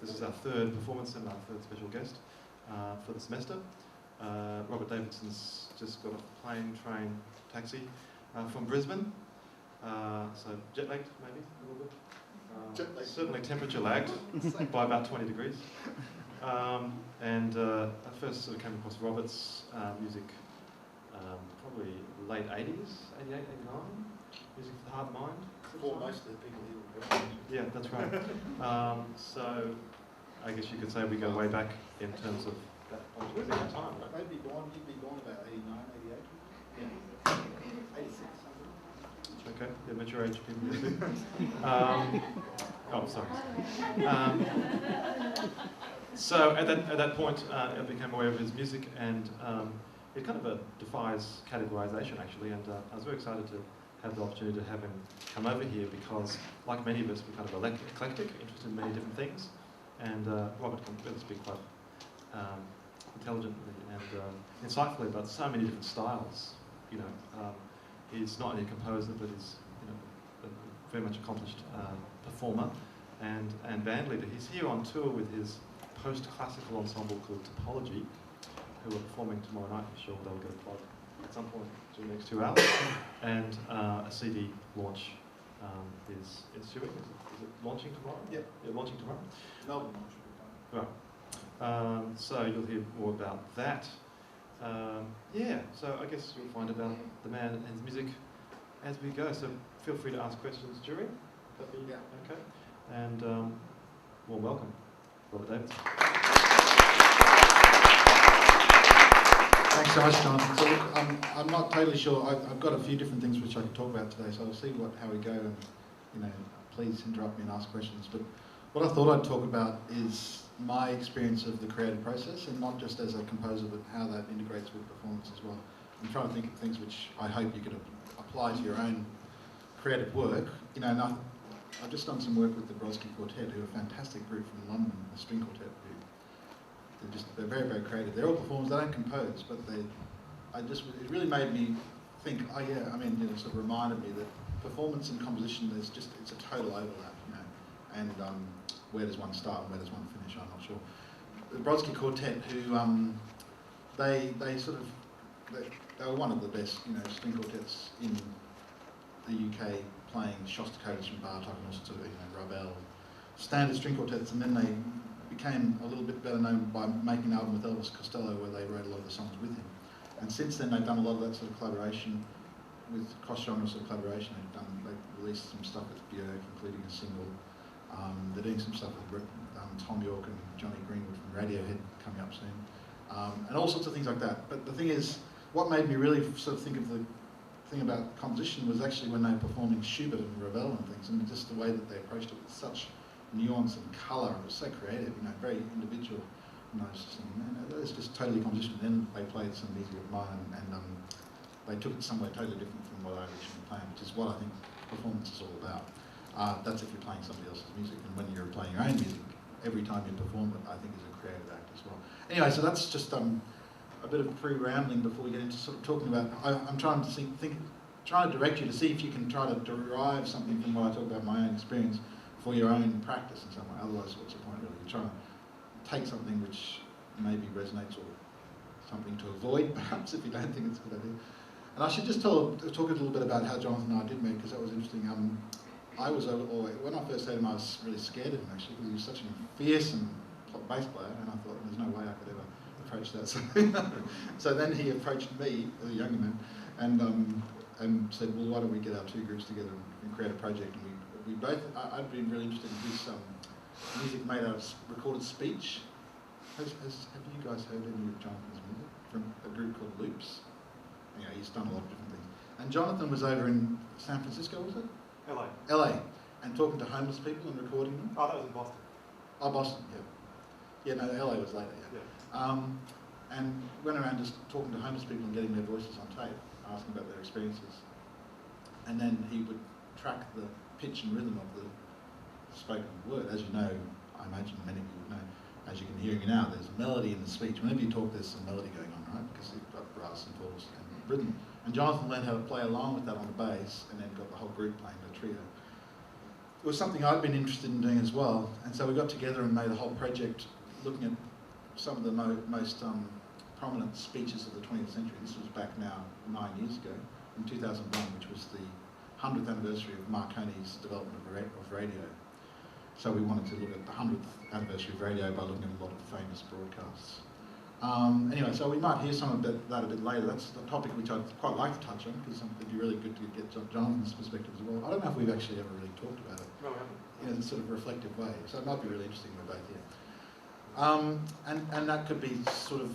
This is our third performance and our third special guest for the semester. Robert Davidson's just got off the plane, train, taxi from Brisbane. So jet lagged maybe a little bit. Certainly temperature lagged by about 20 degrees. I first sort of came across Robert's music probably late 80s, 88, 89. Music for the Heart and Mind. For most of the people here. Yeah, that's right. So I guess you could say we go way back in terms of that time, right? You'd be born about 89, 88. Yeah. 86. Okay, yeah, mature age people. Oh, sorry. So at that point, I became aware of his music, and it kind of defies categorization, actually. And I was very excited to have the opportunity to have him come over here because, like many of us, we're kind of eclectic, interested in many different things. And Robert can really speak quite intelligently and insightfully about so many different styles. You know, he's not only a composer, but he's a very much accomplished performer and band leader. He's here on tour with his post-classical ensemble called Topology, who are performing tomorrow night. I'm sure they'll get a plug at some point during the next 2 hours. And a CD launch is ensuing. Is it launching tomorrow? Yep. Yeah, launching tomorrow. Melbourne launch. Right. So you'll hear more about that. Yeah, so I guess you'll find about the man and his music as we go. So feel free to ask questions during. Yeah. Okay. And well, welcome, Robert Davidson. Thanks so much, Jonathan. So look, I'm not totally sure. I've got a few different things which I could talk about today, so I'll see how we go, and please interrupt me and ask questions. But what I thought I'd talk about is my experience of the creative process, and not just as a composer, but how that integrates with performance as well. I'm trying to think of things which I hope you could apply to your own creative work. And I've just done some work with the Brodsky Quartet, who are a fantastic group from London, a string quartet. They're very, very creative. They're all performers. They don't compose, but it really made me think. Oh yeah, it sort of reminded me that performance and composition it's a total overlap, And where does one start and where does one finish? I'm not sure. The Brodsky Quartet, who they were one of the best, string quartets in the UK, playing Shostakovich and Bartok and all sorts of, Ravel, standard string quartets, and then they became a little bit better known by making an album with Elvis Costello where they wrote a lot of the songs with him. And since then they've done a lot of that sort of collaboration, with cross-genre sort of collaboration. They've released some stuff with Björk, including a single. They're doing some stuff with Tom York and Johnny Greenwood from Radiohead coming up soon. And all sorts of things like that. But the thing is, what made me really sort of think of the thing about composition was actually when they were performing Schubert and Ravel and things, and just the way that they approached it with such nuance and colour. It was so creative, very individual. And I was just thinking, man, that is just totally composition. Then they played some music of mine, and they took it somewhere totally different from what I originally planned, which is what I think performance is all about. That's if you're playing somebody else's music, and when you're playing your own music, every time you perform it, I think is a creative act as well. Anyway, so that's just a bit of pre-rambling before we get into sort of talking about. I'm trying to trying to direct you to see if you can try to derive something from what I talk about my own experience for your own practice in some way. Otherwise, what's the point really? You're trying to take something which maybe resonates, or something to avoid, perhaps, if you don't think it's a good idea. And I should just talk a little bit about how Jonathan and I did meet, because that was interesting. When I first heard him, I was really scared of him, actually, because he was such a fearsome bass player, and I thought there's no way I could ever approach that. So then he approached me, as a younger man, and said, well, why don't we get our two groups together and create a project? And we both, I'd been really interested in his music made out of recorded speech. Have you guys heard any of Jonathan's music from a group called Loops? Yeah, he's done a lot of different things. And Jonathan was over in San Francisco, was it? LA. LA, and talking to homeless people and recording them. Oh, that was in Boston. Oh, Boston, yeah. Yeah, no, LA was later, yeah. And went around just talking to homeless people and getting their voices on tape, asking about their experiences. And then he would track the pitch and rhythm of the spoken word. As you know, I imagine many of you would know, as you can hear me now, there's a melody in the speech. Whenever you talk, there's some melody going on, right? Because you've got brass and falls and rhythm. And Jonathan learned how to play along with that on the bass, and then got the whole group playing the trio. it was something I'd been interested in doing as well, and so we got together and made a whole project looking at some of the most prominent speeches of the 20th century. This was back now 9 years ago, in 2001, which was the 100th anniversary of Marconi's development of radio. So we wanted to look at the 100th anniversary of radio by looking at a lot of famous broadcasts. Anyway, so we might hear some of that a bit later. That's a topic which I'd quite like to touch on, because it'd be really good to get Jonathan's perspective as well. I don't know if we've actually ever really talked about it. No, we haven't. In a sort of reflective way, so it might be really interesting we're both here. And that could be sort of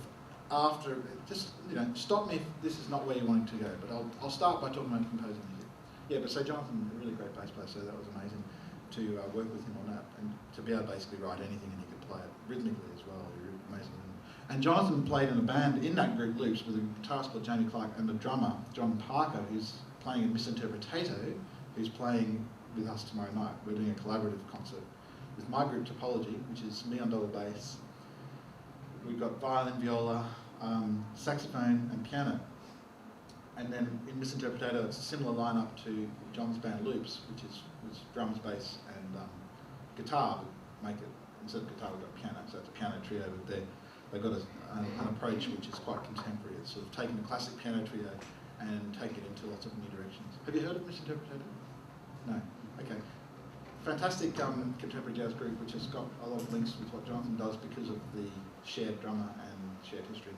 after, just, stop me if this is not where you're wanting to go, but I'll start by talking about composing music. Yeah, but so Jonathan, a really great bass player, so that was amazing to work with him on that, and to be able to basically write anything and he could play it rhythmically as well. Amazing. And Jonathan played in a band in that group, Loops, with a guitarist called Jamie Clark and the drummer, John Parker, who's playing in Misinterpretato, who's playing with us tomorrow night. We're doing a collaborative concert with my group Topology, which is me on double bass. We've got violin, viola, saxophone and piano. And then in Misinterpretato, it's a similar lineup to John's band Loops, which is drums, bass and guitar, but make it, instead of guitar we've got piano, so it's a piano trio, but they've got an approach which is quite contemporary. It's sort of taking a classic piano trio and taking it into lots of new directions. Have you heard of Misinterpretato? No? Okay. Fantastic contemporary jazz group which has got a lot of links with what Jonathan does because of the shared drummer and shared history.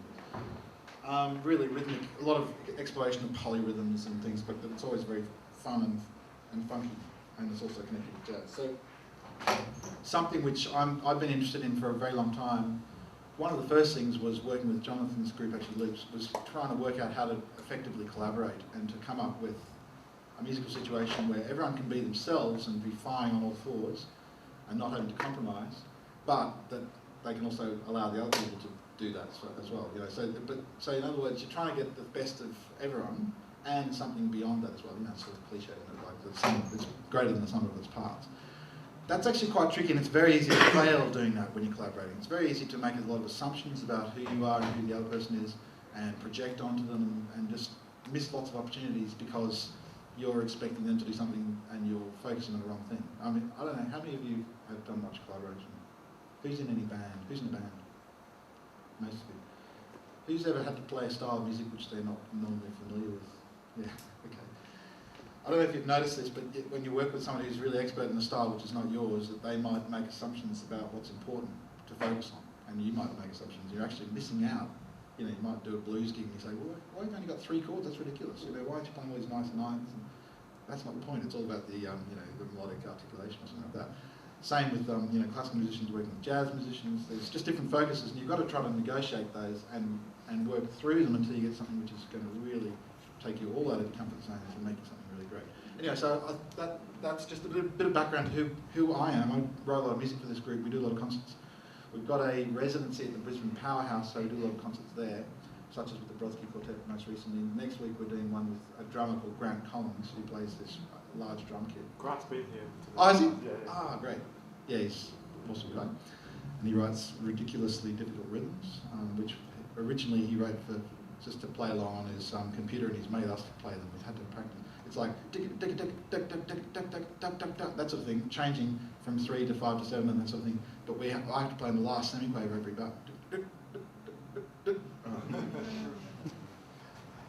Really rhythmic, a lot of exploration of polyrhythms and things, but it's always very fun and funky, and it's also connected with jazz. So something which I've been interested in for a very long time. One of the first things was working with Jonathan's group, actually Loops, was trying to work out how to effectively collaborate and to come up with a musical situation where everyone can be themselves and be firing on all fours and not having to compromise, but that they can also allow the other people to do that as well. So in other words, you're trying to get the best of everyone and something beyond that as well. That's sort of cliche, it's greater than the sum of its parts. That's actually quite tricky, and it's very easy to fail doing that when you're collaborating. It's very easy to make a lot of assumptions about who you are and who the other person is and project onto them and just miss lots of opportunities because you're expecting them to do something and you're focusing on the wrong thing. I mean, I don't know, how many of you have done much collaboration? Who's in any band? Who's in a band? Most of you. Who's ever had to play a style of music which they're not normally familiar with? Yeah, okay. I don't know if you've noticed this, but when you work with someone who's really expert in a style which is not yours, that they might make assumptions about what's important to focus on, and you might make assumptions. You're actually missing out. You might do a blues gig and you say, well, why have you only got 3 chords? That's ridiculous. Why aren't you playing all these nice ninths? And that's not the point. It's all about the the melodic articulation or something like that. Same with classical musicians working with jazz musicians. There's just different focuses, and you've got to try to negotiate those and work through them until you get something which is going to really take you all out of your comfort zone and make you something really great. Anyway, so that's just a bit of background to who I am. I write a lot of music for this group. We do a lot of concerts. We've got a residency at the Brisbane Powerhouse, so we do a lot of concerts there, such as with the Brodsky Quartet most recently. Next week we're doing one with a drummer called Grant Collins, who plays this large drum kit. Grant's been here. Oh, is he? Yeah. Ah, great. Yeah, he's awesome guy. And he writes ridiculously difficult rhythms, which originally he wrote for just to play along on his computer, and he's made us to play them. We've had to practice. It's like tick tick tick tick tick tick tick tick tick tick tick, that sort of thing, changing from 3 to 5 to 7 and that sort of thing. But I have to play in the last semiquaver every bar.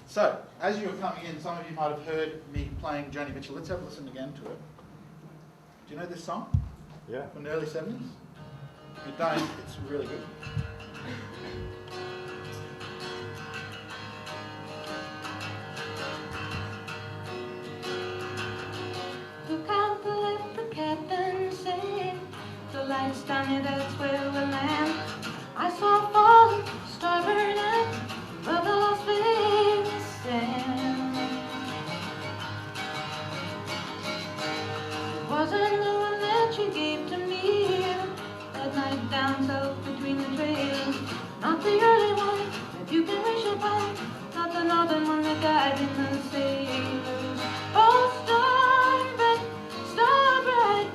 So, as you were coming in, some of you might have heard me playing Joni Mitchell. Let's have a listen again to it. Do you know this song? Yeah. From the early 70s? If you don't, it's really good. Look out, let the captain say, the lights down here, that's where we'll land. I saw falling, starboard end of the Las Vegas sand. It wasn't the one that you gave to me that night down south between the trails. Not the early one that you can wish upon, not the northern one that died in the sailors. Oh, starbright,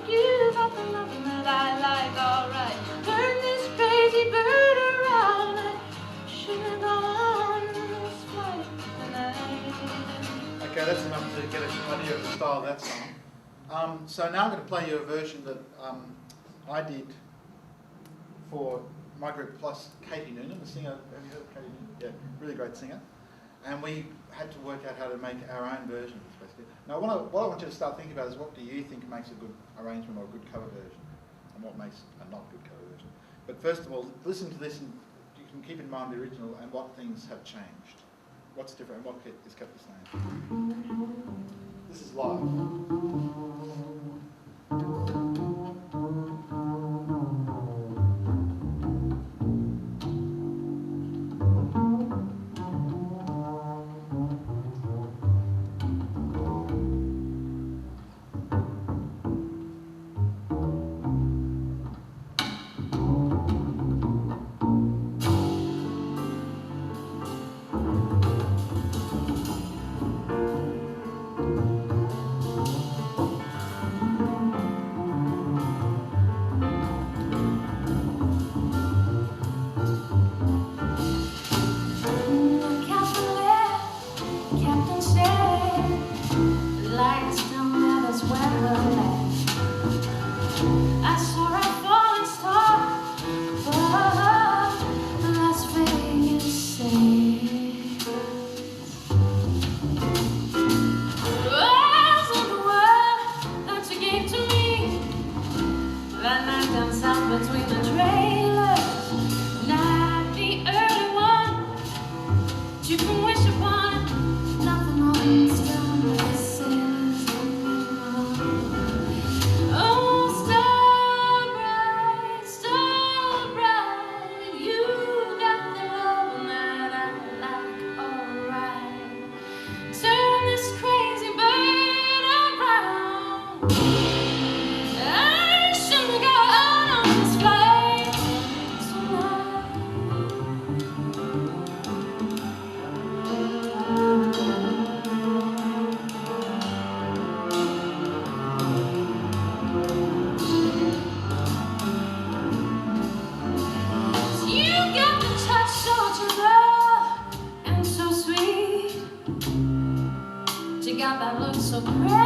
you got the loving that I like, alright. Turn this crazy bird around, I should have gone on this flight tonight. Okay, that's enough to get an idea of the style of that song. So now I'm going to play you a version that I did for my group plus Katie Noonan, the singer. Have you heard of Katie Noonan? Yeah, really great singer. And we had to work out how to make our own version, basically. Now, what I want you to start thinking about is, what do you think makes a good arrangement or a good cover version, and what makes a not good cover version? But first of all, listen to this, and you can keep in mind the original and what things have changed. What's different and what is kept the same. This is live. Oh, star bright.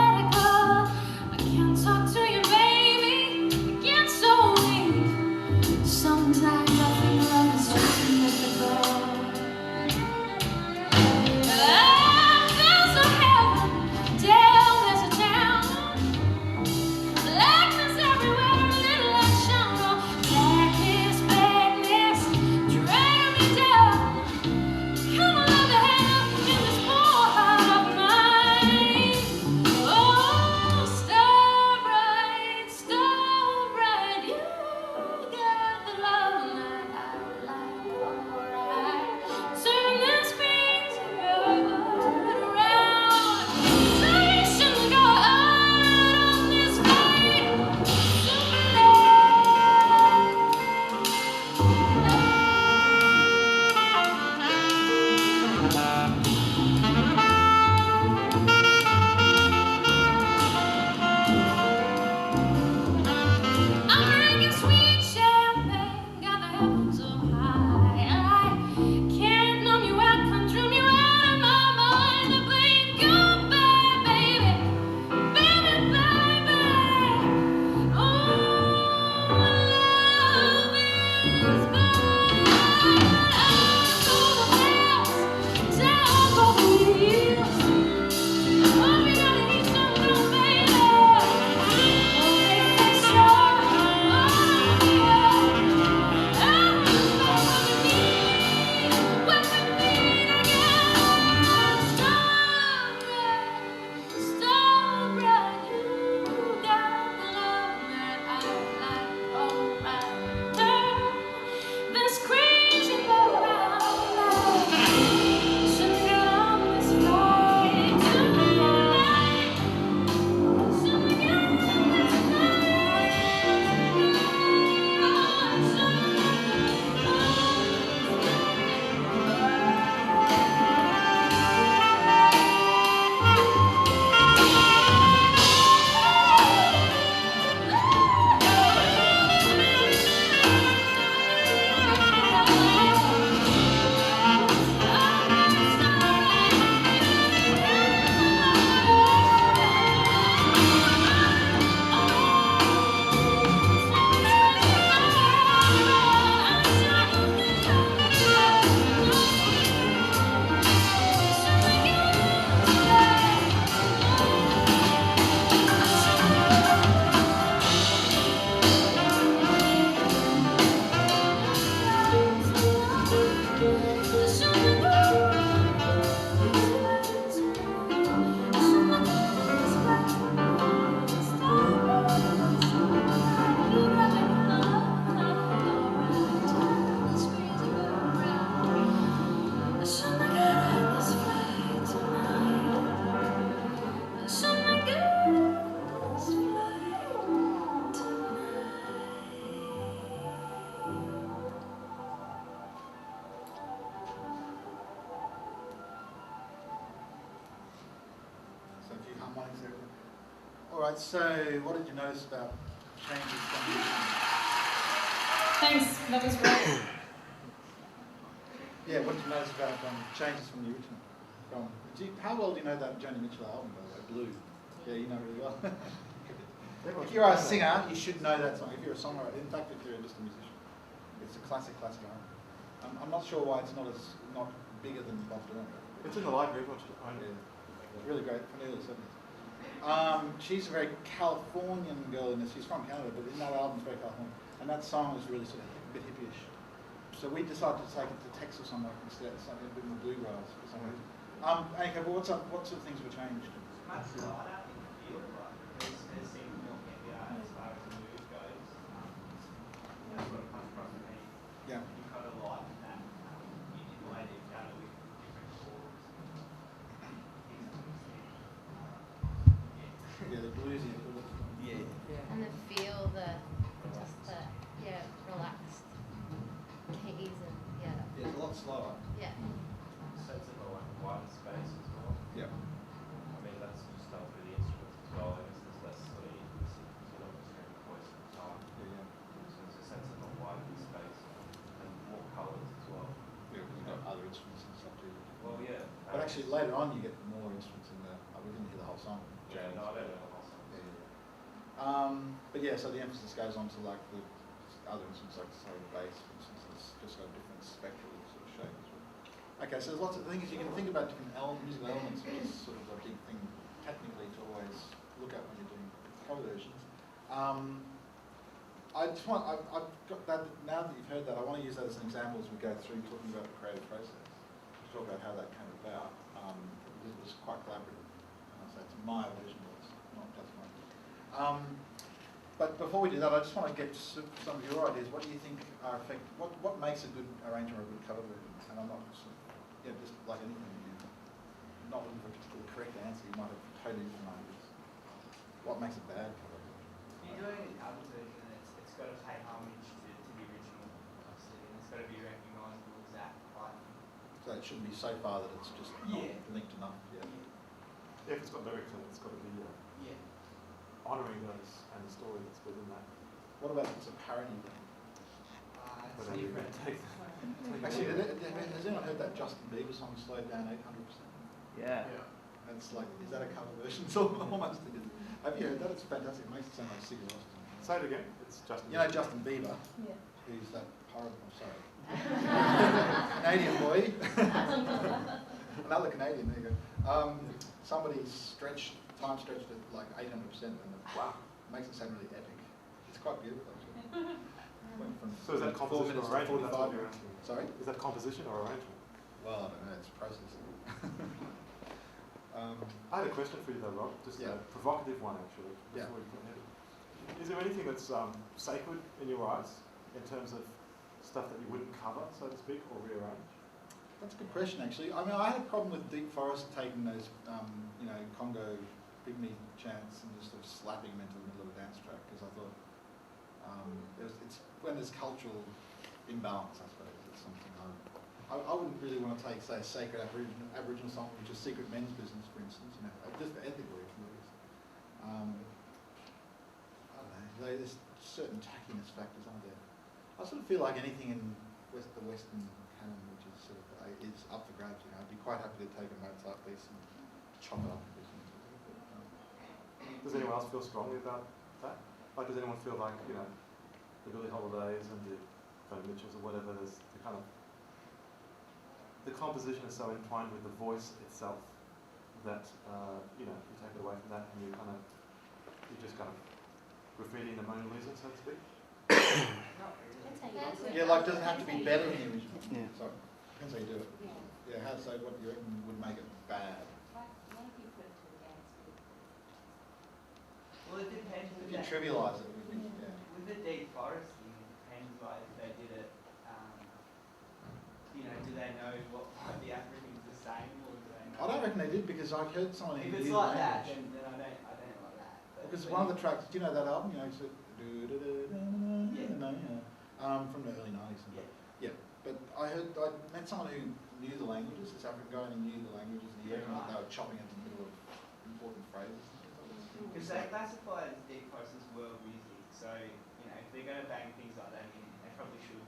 thanks everyone. All right, so what did you notice about changes from the Thanks, that was great. Yeah, what did you notice about changes from the original? How well do you know that Joni Mitchell album, by the way, Blue? Yeah, you know it really well. If you're a singer, you should know that song. If you're a songwriter, in fact, if you're just a musician, it's a classic album. I'm not sure why it's not bigger than Bob Dylan. It's in the library, watch it. Yeah, really great from the early 70s. She's a very Californian girl in this. She's from Canada, but in that album, it's very Californian. And that song was really sort of a bit hippie-ish. So we decided to take it to Texas on that instead, something a bit more bluegrass for some reason. Okay, but what sort of things were changed? It's much lighter in the feel, but there's seems more heavier as far as the mood goes. That's what comes across to me. Yeah. You kind of like that, the way they've done it with different chords. Yeah, the bluesy. Yeah. And the feel, relaxed keys and Yeah, it's a lot slower. yeah. Sense of a wider space as well. Yeah. I mean, that's just done through the instruments as well. I guess there's less sort of intimacy because you're not just hearing the voice at the time. Yeah. So there's a sense of a wider space and more colours as well. Yeah, because you've got other instruments and stuff too. Well, yeah. But actually, later on, you get more instruments in there. We didn't hear the whole song. Yeah, no, I don't know the whole song. But yeah, so the emphasis goes on to like the other instruments, like say bass, for instance. It's just got a different spectral sort of shape as well. Okay, so there's lots of things you can think about different musical elements, which is sort of a big thing technically to always look at when you're doing cover versions. I've got that, now that you've heard that, I want to use that as an example as we go through talking about the creative process, to talk about how that came about. It was quite collaborative, so it's my version of it, not just mine. But before we do that, I just want to get some of your ideas. What do you think are effective? What makes a good arrangement or a good cover version? And I'm not just, just like anything, not looking for a particular correct answer. You might have totally different ideas. What makes a bad cover version? You're doing a cover version, and it's got to pay homage to the original, obviously, and it's got to be recognisable as that type. So it shouldn't be so far that it's just not linked enough. Yeah. Yeah, if it's got direction, it's got to be honouring those and the story that's within that. What about if it's a parody thing? It's different. Actually, has anyone heard that Justin Bieber song "Slowed Down 800%"? Yeah. And it's like, is that a cover version? It's almost. Have you heard that? It's fantastic. It makes it sound like Sigur Rós. Say it again. It's Justin. You know Justin Bieber? Yeah. Who's that horrible? I'm sorry. Canadian boy. Another Canadian. There you go. Somebody time stretched it like 800%, and wow, makes it sound really epic. It's quite beautiful actually. Went from So is that 4 composition minutes or to arrangement? 45 minutes. Sorry? Is that composition or arrangement? Well, I don't know. It's processing. I had a question for you though, Rob. Just a provocative one actually. Yeah. Is there anything that's sacred in your eyes in terms of stuff that you wouldn't cover, so to speak, or rearrange? That's a good question, actually. I mean, I had a problem with Deep Forest taking those, Congo pygmy chants and just sort of slapping them into the middle of a dance track, because I thought it's when there's cultural imbalance, I suppose. It's something I wouldn't really want to take, say, a sacred Aboriginal song, which is Secret Men's Business, for instance, just for ethical reasons. I don't know. There's certain tackiness factors, aren't there? I sort of feel like anything in the Western canon, which is sort of is up for grabs. I'd be quite happy to take a Mozart piece and chop it up. Does anyone else feel strongly about that? Like, does anyone feel like, the Billie Holidays and the Joni Mitchells or whatever, there's the kind of, the composition is so entwined with the voice itself that, you take it away from that and you just kind of graffiti in the Mona Lisa, so to speak? Yeah, like, does it have to be better than the original? Yeah. Sorry. Depends how you do it. Yeah, so what do you reckon would make it bad? Well, it depends. If you trivialise it, with the Deep Forest thing, it depends like if they did it, do they know what the Africans are saying, or do they know? I don't reckon they did, because I heard someone If who it's knew like the that, language. then I don't like that. Because one of the tracks, do you know that album? It's from the early 90s. Yeah. But I met someone who knew the languages, this African guy, and he knew the languages, and he reckoned that they were chopping it in the middle of important phrases. Because they classify it as deep process world music, so if they're going to bang things like that in, they probably should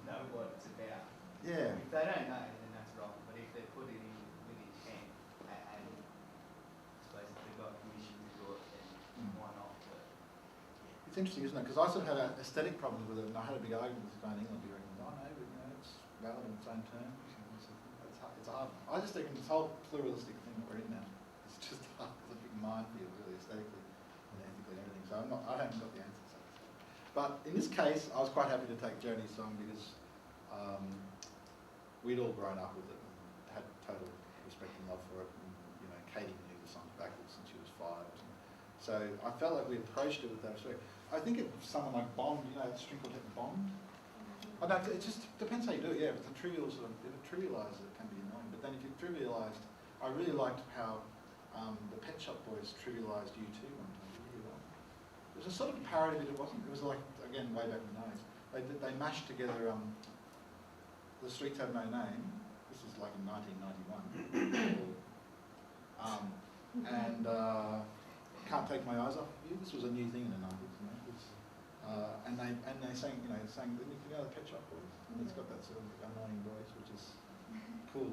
know what it's about. Yeah. If they don't know, then that's wrong. But if they put it in with intent, and I suppose if they've got permission to do it, then why not? But It's interesting, isn't it? Because I sort of had aesthetic problems with it, and I had a big argument with Van England. He reckons, oh no, but, it's valid in its own terms. It's hard. I just think this whole pluralistic thing that we're in now, it's just hard. It's a big minefield, really, aesthetically and ethically and everything. So I haven't got the answers. But in this case, I was quite happy to take Joni's song because we'd all grown up with it and had total respect and love for it. And, Katie knew the song backwards since she was 5. So I felt like we approached it with that respect. I think if someone like Bond, the string quartet Bond, I don't, it just depends how you do it. Yeah, if it's a trivial if it trivialises it can be annoying. But then if you trivialised, I really liked how the Pet Shop Boys trivialised U2 one time really well. It was a sort of a parody, but it wasn't. It was like, again, way back in the 90s. They mashed together The Streets Have No Name. This is like in 1991. And Can't Take My Eyes Off You. This was a new thing in the 90s. And they sang, sang the Pet Shop Boys. And it's got that sort of annoying voice, which is cool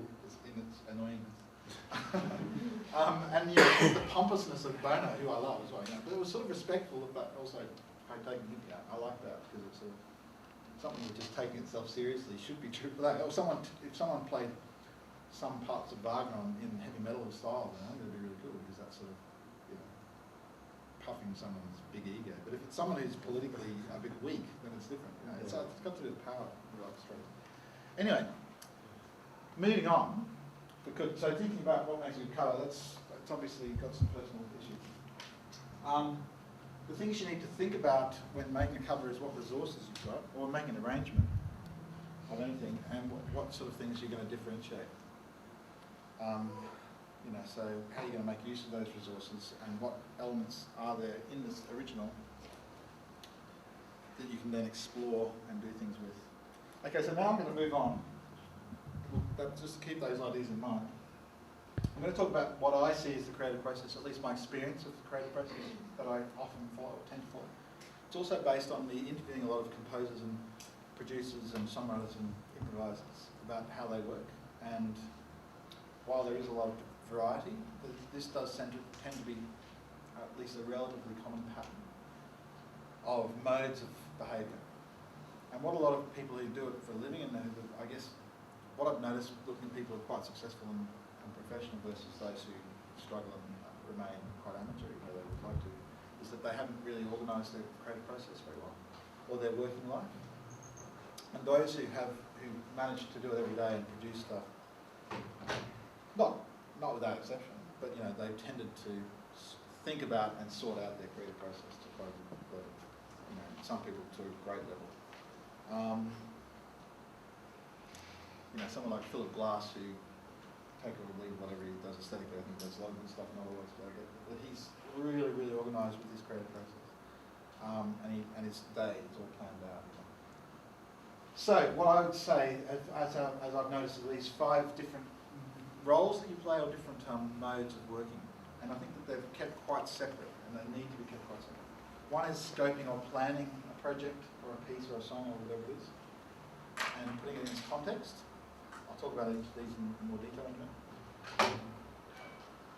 in its annoyingness. And the pompousness of Bono, who I love as well. But it was sort of respectful, but also taking it out. I like that because it's something which is taking itself seriously should be true. Like, if someone played some parts of Wagner in heavy metal style, then I think it'd be really cool because that's sort of puffing someone's big ego. But if it's someone who's politically a bit weak, then it's different. It's got to do with power. Anyway, moving on. So thinking about what makes a good cover, it's obviously got some personal issues. The things you need to think about when making a cover is what resources you've got, or making an arrangement of anything, and what sort of things you're going to differentiate. So how are you going to make use of those resources, and what elements are there in this original that you can then explore and do things with. Okay, so now I'm going to move on. Just to keep those ideas in mind. I'm going to talk about what I see as the creative process, at least my experience of the creative process that I often follow, tend to follow. It's also based on the interviewing a lot of composers and producers and songwriters and improvisers about how they work. And while there is a lot of variety, this does tend to be at least a relatively common pattern of modes of behaviour. And what a lot of people who do it for a living, and I guess what I've noticed looking at people who are quite successful and professional versus those who struggle and remain quite amateur, even though they would like to, is that they haven't really organised their creative process very well, or their working life. And those who manage to do it every day and produce stuff, not without exception, but they've tended to think about and sort out their creative process to quite a level. Some people to a great level. Someone like Philip Glass, who, take it or leave whatever he does aesthetically, I think there's a lot of good stuff, not always like it, but he's really, really organised with his creative process. And his day is all planned out. So, what I would say, as I've noticed, at least 5 different roles that you play or different modes of working. And I think that they've kept quite separate, and they need to be kept quite separate. One is scoping or planning a project or a piece or a song or whatever it is, and putting it in its context. I'll talk about each of these in more detail in a minute.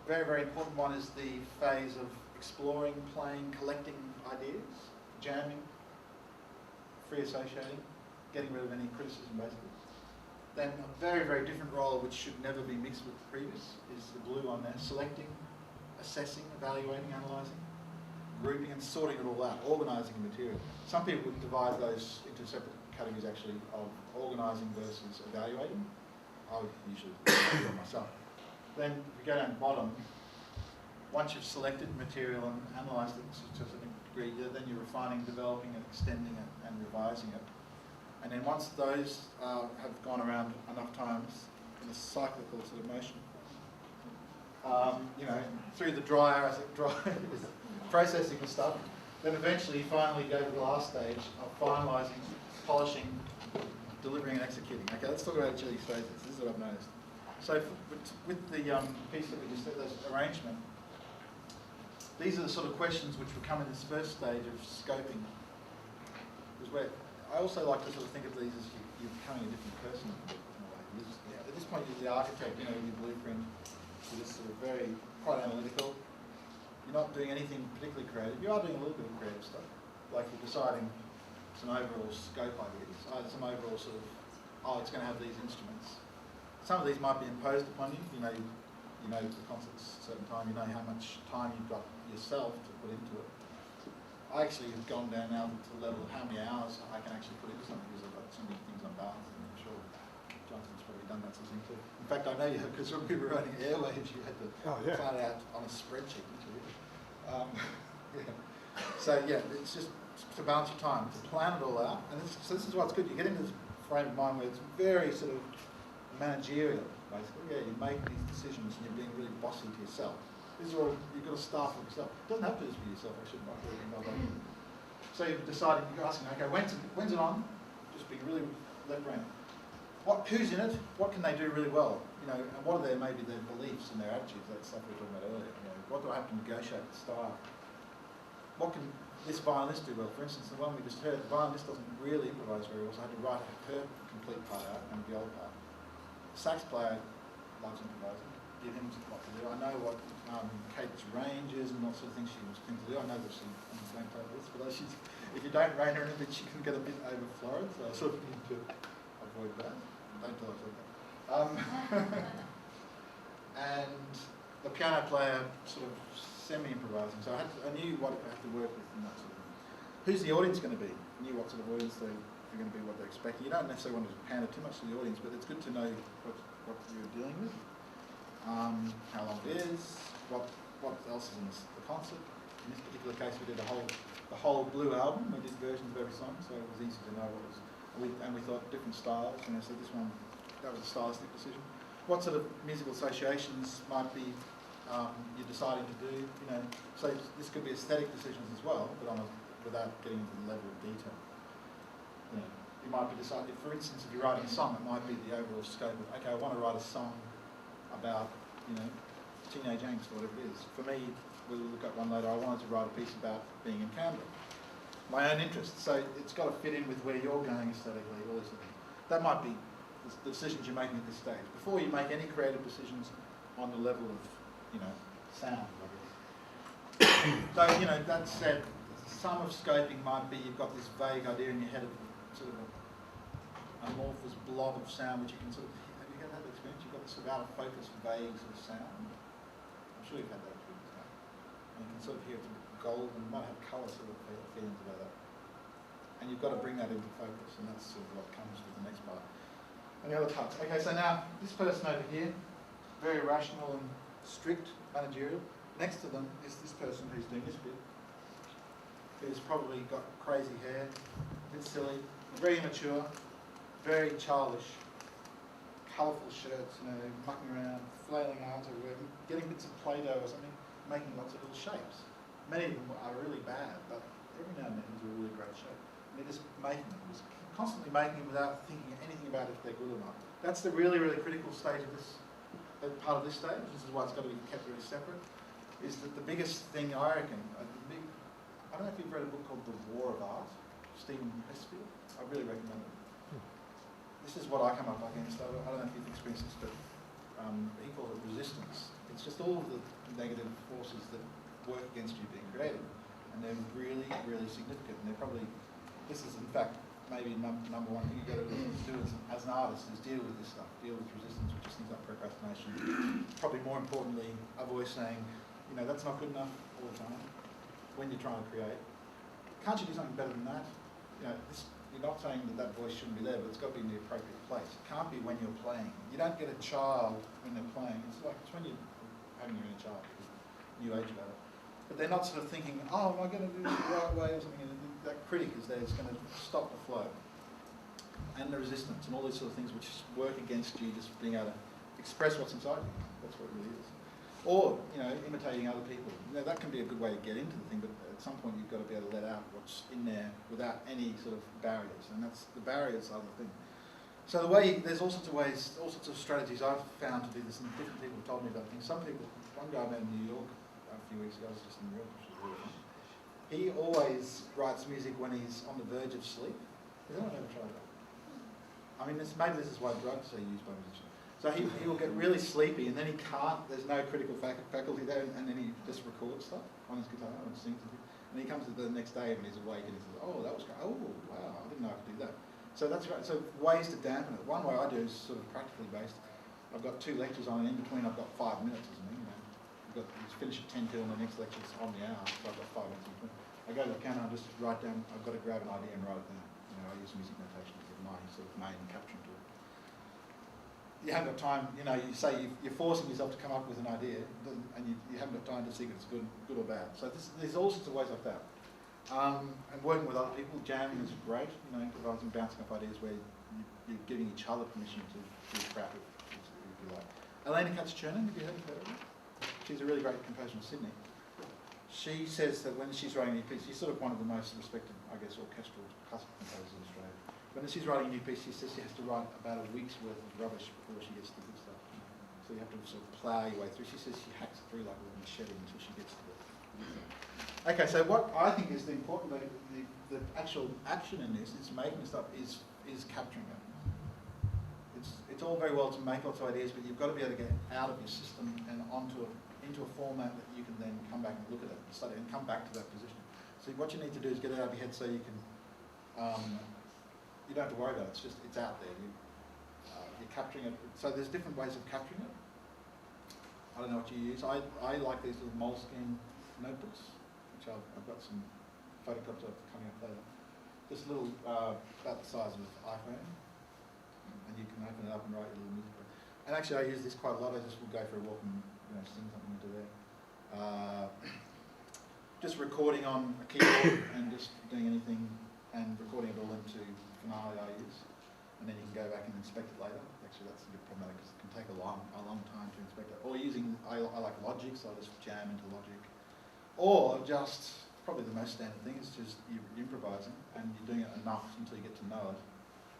Very, very important one is the phase of exploring, playing, collecting ideas, jamming, free associating, getting rid of any criticism basically. Then a very, very different role, which should never be mixed with the previous, is the blue on there, selecting, assessing, evaluating, analysing, grouping and sorting it all out, organising material. Some people would divide those into separate categories actually of organising versus evaluating. I would usually do it myself. Then if you go down the bottom, once you've selected material and analysed it to a certain degree, then you're refining, developing it, extending it and revising it. And then once those have gone around enough times in a cyclical sort of motion, through the dryer as it dries, processing the stuff, then eventually you finally go to the last stage of finalising, polishing, delivering and executing. Okay, let's talk about each of these phases. This is what I've noticed. So with the piece that we just did, this arrangement, these are the sort of questions which will come in this first stage of scoping. Is where I also like to sort of think of these as you're becoming a different person. In a way. At this point, you're the architect, your blueprint. You're just sort of quite analytical. You're not doing anything particularly creative. You are doing a little bit of creative stuff, like you're deciding some overall scope ideas, some overall sort of, it's going to have these instruments. Some of these might be imposed upon you. You know the concepts at a certain time. You know how much time you've got yourself to put into it. I actually have gone down now to the level of how many hours I can actually put into something because I've got so many things on balance, and I'm sure Jonathan's probably done that sort of thing too. In fact, I know you have, because when we were running airwaves, you had to plan it out on a spreadsheet. Yeah. So yeah, it's just to balance your time, to plan it all out, and so this is what's good. You get into this frame of mind where it's very sort of managerial, basically. Yeah, you make these decisions and you're being really bossy to yourself. These are all, you've got to staff with yourself. It doesn't have to just be yourself, I shouldn't really. So you've decided, you're asking, okay, when's it on? Just be really left-brained. Who's in it? What can they do really well? And what are maybe their beliefs and their attitudes? That stuff we were talking about earlier. What do I have to negotiate with style? What can this violinist do well? For instance, the one we just heard, the violinist doesn't really improvise very well, so I had to write her complete part out and the viola part. The sax player loves improvising. Give him what to do. I know what Kate's range is and what sort of things she was going to do. I know that she won't play this, but if you don't rein her in a bit, she can get a bit overflowed, so I sort of need to avoid that. Don't tell her that. And the piano player sort of semi-improvising, so I knew what I had to work with and that sort of thing. Who's the audience going to be? I knew what sort of audience they're going to be, what they're expecting. You don't necessarily want to pander too much to the audience, but it's good to know what you're dealing with. How long it is, what else is in the concert. In this particular case, we did the whole Blue album. We did versions of every song, so it was easy to know what was. And we thought different styles, and so this one, that was a stylistic decision. What sort of musical associations might be you're deciding to do? So this could be aesthetic decisions as well, but without getting into the level of detail. You might be deciding, for instance, if you're writing a song, it might be the overall scope of, okay, I want to write a song about, teenage angst, whatever it is. For me, we'll look at one later, I wanted to write a piece about being in Canberra. My own interest, so it's got to fit in with where you're going aesthetically, all this sort of thing. That might be the decisions you're making at this stage. Before you make any creative decisions on the level of, sound, I guess. So, that said, some of scoping might be you've got this vague idea in your head of sort of an amorphous blob of sound which you can sort of, have you had that experience? You've got this sort of out of focus vague sort of sound. I'm sure you've had that experience. Right? And you can sort of hear it's gold and might have colour sort of feelings about that. And you've got to bring that into focus, and that's sort of what comes with the next part. And the other parts. Okay, so now this person over here, very rational and strict, managerial. Next to them is this person who's doing this bit, who's probably got crazy hair, a bit silly, very immature, very childish, colourful shirts, mucking around, flailing arms everywhere, getting bits of Play-Doh or something, making lots of little shapes. Many of them are really bad, but every now and then there's a really great shape. And they're just making them, just constantly making them without thinking anything about if they're good or not. That's the really, really critical stage of this, part of this stage. This is why it's got to be kept really separate. Is that the biggest thing I reckon, I don't know if you've read a book called The War of Art, Stephen Pressfield. I really recommend it. This is what I come up against. I don't know if you've experienced this, but he calls it resistance. It's just all of the negative forces that work against you being creative. And they're really, really significant. And they're probably, this is in fact maybe number one thing you've got to do as an artist is deal with this stuff. Deal with resistance, which is things like procrastination. Probably more importantly, a voice saying, that's not good enough all the time when you're trying to create. Can't you do something better than that? You're not saying that voice shouldn't be there, but it's got to be in the appropriate place. It can't be when you're playing. You don't get a child when they're playing. It's when you're having your inner child, new age about it. But they're not sort of thinking, oh, am I going to do this the right way or something? And that critic is there, it's going to stop the flow. And the resistance and all these sort of things which work against you just being able to express what's inside you. That's what it really is. Or, imitating other people. That can be a good way to get into the thing, but at some point you've got to be able to let out what's in there without any sort of barriers. And that's the barriers are the thing. So there's all sorts of ways, all sorts of strategies I've found to do this, and different people have told me about things. Some people, one guy I met in New York, a few weeks ago. I was just in Europe, which was really fun. He always writes music when he's on the verge of sleep. Has anyone ever tried that? I mean, maybe this is why drugs are used by musicians. So he will get really sleepy, and then he can't. There's no critical faculty there, and then he just records stuff on his guitar and sings. And he comes the next day when he's awake and he says, "Oh, that was great. Oh, wow, I didn't know I could do that." So that's right. So ways to dampen it. One way I do is sort of practically based. I've got 2 lectures on, and in between I've got 5 minutes or something. You finish at 10 till, and the next lecture's on the hour, so I've got 5 minutes in between. I go to the piano and just write down. I've got to grab an idea and write it down. I use music notation as my sort of main capturing tool. You haven't got time. You say you're forcing yourself to come up with an idea, and you haven't got time to see if it's good or bad. So there's all sorts of ways like that. And working with other people, jamming is great. Improvising, bouncing off ideas where you're giving each other permission to do crap if you like. Elena Katz-Chernin, have you heard of her? She's a really great composer in Sydney. She says that when she's writing a new piece, she's sort of one of the most respected, I guess, orchestral classical composers in Australia. When she's writing a new piece, she says she has to write about a week's worth of rubbish before she gets to the good stuff. So you have to sort of plough your way through. She says she hacks through like with a machete until she gets to the good stuff. Okay, so what I think is the actual action in this is making stuff, is capturing it. It's all very well to make lots of ideas, but you've got to be able to get out of your system and into a format that you can then come back and look at it and study and come back to that position. So what you need to do is get it out of your head so you can, you don't have to worry about it. It's out there. You're capturing it. So there's different ways of capturing it. I don't know what you use. I like these little moleskin notebooks, which I've got some photocopies of coming up later. Just little, about the size of an iPhone. And you can open it up and write your little music. And actually I use this quite a lot. I just will go for a walk and sing something into there. Just recording on a keyboard and just doing anything and recording it all into Finale I use. And then you can go back and inspect it later. Actually that's a bit problematic because it can take a long time to inspect it. Or I like Logic, so I just jam into Logic. Or just, probably the most standard thing is just you're improvising and you're doing it enough until you get to know it.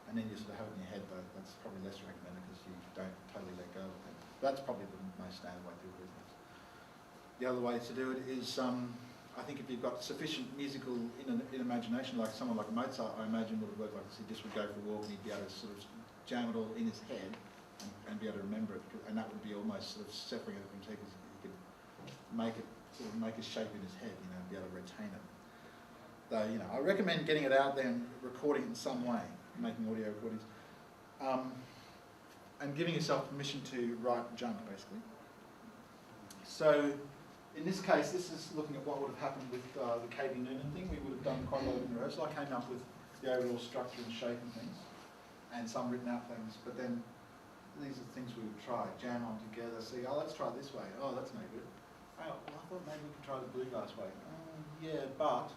And then you sort of have it in your head, but that's probably less recommended because you don't totally let go of it. That's probably the most standard way to do it. The other way to do it is, I think if you've got sufficient musical imagination, like someone like Mozart, I imagine would have worked like this. He just would go for a walk and he'd be able to sort of jam it all in his head and be able to remember it. And that would be almost sort of separating it from music because he could make it, sort of make a shape in his head, and be able to retain it. Though, I recommend getting it out there and recording it in some way. Making audio recordings, and giving yourself permission to write junk, basically. So, in this case, this is looking at what would have happened with the KB Noonan thing. We would have done quite a lot in rehearsal. I came up with the overall structure and shape and things, and some written out things, but then these are the things we would try, jam on together, see, let's try it this way. Oh, that's no good. Oh, well, I thought maybe we could try the bluegrass way. Yeah, but,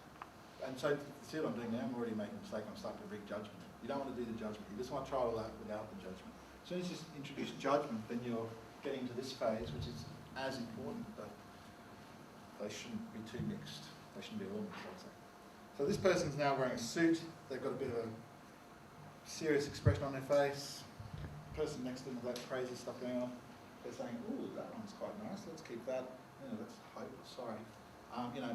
and so, see what I'm doing now? I'm already making a mistake. I'm starting to rig judgment. You don't want to do the judgment. You just want to try all that without the judgment. As soon as you introduce judgment, then you're getting to this phase, which is as important, but they shouldn't be too mixed. They shouldn't be all mixed, I'd say. So this person's now wearing a suit. They've got a bit of a serious expression on their face. The person next to them with that crazy stuff going on. They're saying, "Ooh, that one's quite nice. Let's keep that. Let's hope. Sorry."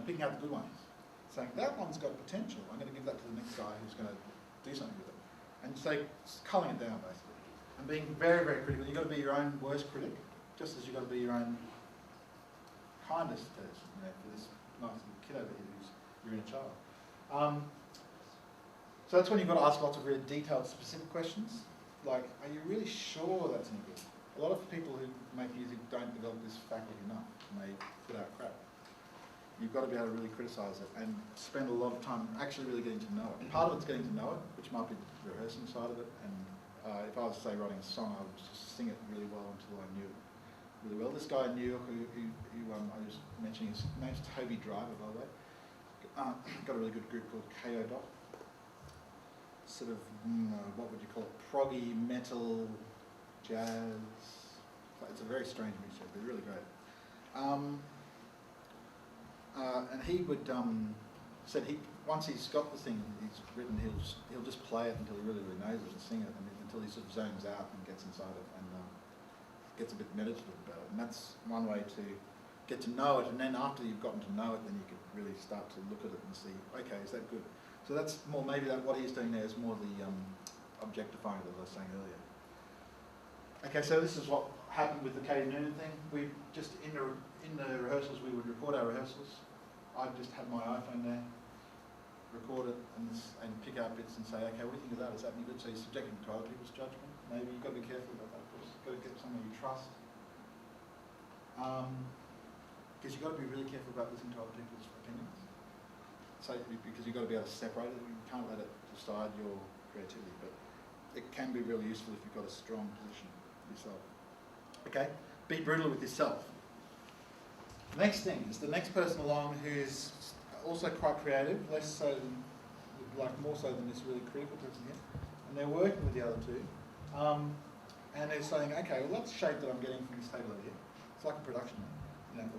Picking out the good ones. Saying that one's got potential. I'm going to give that to the next guy who's going to do something with it. And say, culling it down, basically. And being very, very critical. You've got to be your own worst critic, just as you've got to be your own kindest person, for this nice little kid over here who's your inner child. So that's when you've got to ask lots of really detailed, specific questions. Like, are you really sure that's any good? A lot of people who make music don't develop this faculty enough, and they put out crap. You've got to be able to really criticise it and spend a lot of time actually really getting to know it. Part of it's getting to know it, which might be the rehearsing side of it. And if I was, say, writing a song, I would just sing it really well until I knew it really well. This guy in New York who I was mentioning, his name's Toby Driver, by the way. Got a really good group called KO Dot. Sort of, what would you call it? Proggy, metal, jazz. It's a very strange mixture, but really great. And he would said once he's got the thing he's written, he'll just play it until he really knows it and sing it, and until he sort of zones out and gets inside it and gets a bit meditative about it. And that's one way to get to know it, and then after you've gotten to know it, then you can really start to look at it and see, okay, is that good? So that's more, maybe that what he's doing there is more the objectifying that I was saying earlier. Okay, so this is what happened with the Katie Noonan thing. We just, in the rehearsals, we would record our rehearsals. I'd just have my iPhone there, record it, and pick out bits and say, okay, what do you think of that? Is that any good? So you're subjecting to other people's judgment. Maybe you've got to be careful about that, of course. You've got to get someone you trust. Because you've got to be really careful about listening to other people's opinions. So, because you've got to be able to separate it. You can't let it decide your creativity, but it can be really useful if you've got a strong position yourself. Okay, be brutal with yourself. The next thing is the next person along who's also quite creative, less so than, like more so than this really critical person here, and they're working with the other two, and they're saying, okay, well that's the shape that I'm getting from this table over here. It's like a production line.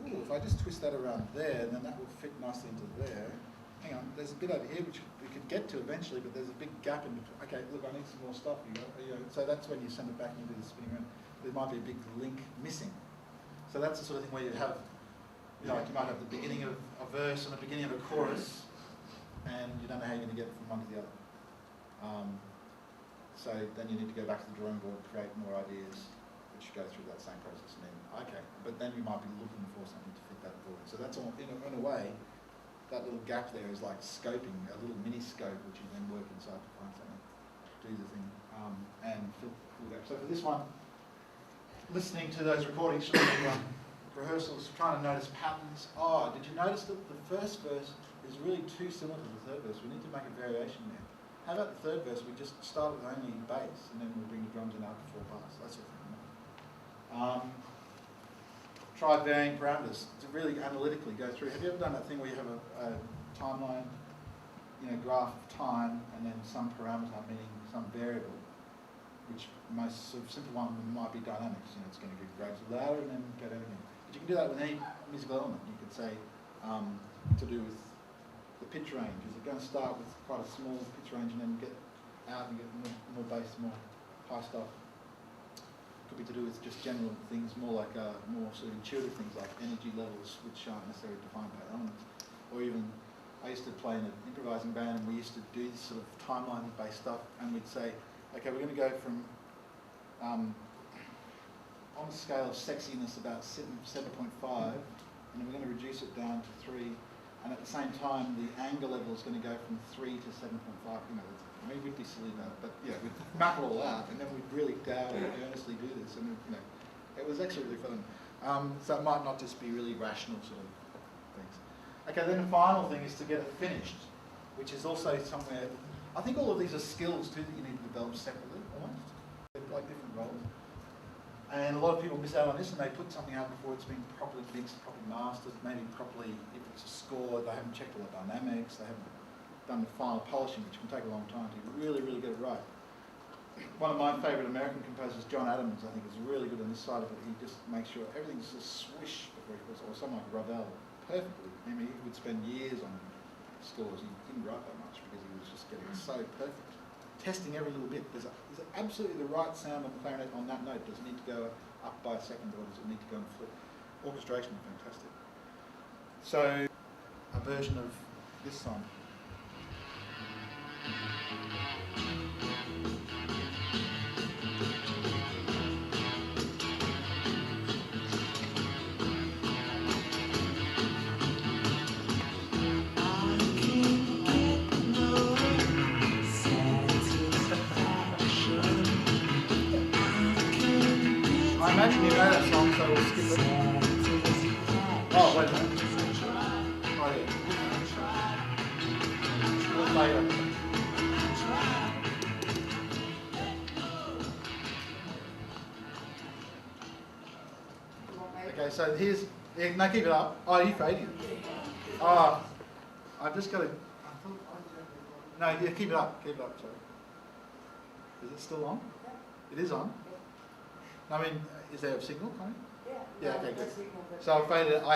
You know, ooh, if I just twist that around there, then that will fit nicely into there. Hang on, there's a bit over here which we could get to eventually, but there's a big gap in between. Okay, look, I need some more stuff. You know, so that's when you send it back and you do the spinning around. There might be a big link missing. So that's the sort of thing where you have, you know, like you might have the beginning of a verse and the beginning of a chorus, and you don't know how you're going to get it from one to the other. So then you need to go back to the drawing board, create more ideas, which go through that same process, and then, okay, but then you might be looking for something to fit that forward. So that's all, in a way, that little gap there is like scoping, a little mini scope, which you then work inside to find something, do the thing, and fill the gap. So for this one, listening to those recordings from the rehearsals, trying to notice patterns. Oh, did you notice that the first verse is really too similar to the third verse? We need to make a variation there. How about the third verse? We just start with only bass, and then we'll bring the drums in after 4 bars. That sort of thing. Try varying parameters to really analytically go through. Have you ever done that thing where you have a timeline, you know, graph of time, and then some parameter, meaning some variable, which most sort of simple one might be dynamics. You know, it's going to get gradually louder and then go down again. But you can do that with any musical element. You could say to do with the pitch range. Is it going to start with quite a small pitch range and then get out and get more bass, more high stuff? Could be to do with just general things, more like more sort of intuitive things like energy levels, which aren't necessarily defined by elements. Or even, I used to play in an improvising band, and we used to do this sort of timeline-based stuff, and we'd say, okay, we're going to go from, on a scale of sexiness, about 7.5, and then we're going to reduce it down to 3, and at the same time, the anger level is going to go from 3 to 7.5. You know, I mean, we'd be silly about it, but yeah, we'd map it all out, and then we'd really doubt and earnestly do this, and you know, it was actually really fun. So it might not just be really rational sort of things. Okay, then the final thing is to get it finished, which is also somewhere. I think all of these are skills too that you need to develop separately, almost, like different roles. And a lot of people miss out on this, and they put something out before it's been properly mixed, properly mastered, maybe properly, if it's a score, they haven't checked all the dynamics, they haven't done the final polishing, which can take a long time to really, really get it right. One of my favourite American composers, John Adams, I think is really good on this side of it. He just makes sure everything's just swish before he puts, or someone like Ravel, perfectly. I mean, he would spend years on scores. He didn't write that much because he was just getting so perfect. Testing every little bit. Is it absolutely the right sound on the clarinet on that note? Does it need to go up by a second, or does it need to go and flip? Orchestration is fantastic. So, a version of this song. I imagine you know that song, so we'll skip it. Oh, wait a minute. Oh, yeah. A little later. Okay, so here's, yeah, no, keep it up. Oh, you fading. Oh, I've just got to, no, yeah, keep it up, sorry. Is it still on? It is on? I mean, is there a signal coming? Yeah, okay, good. So I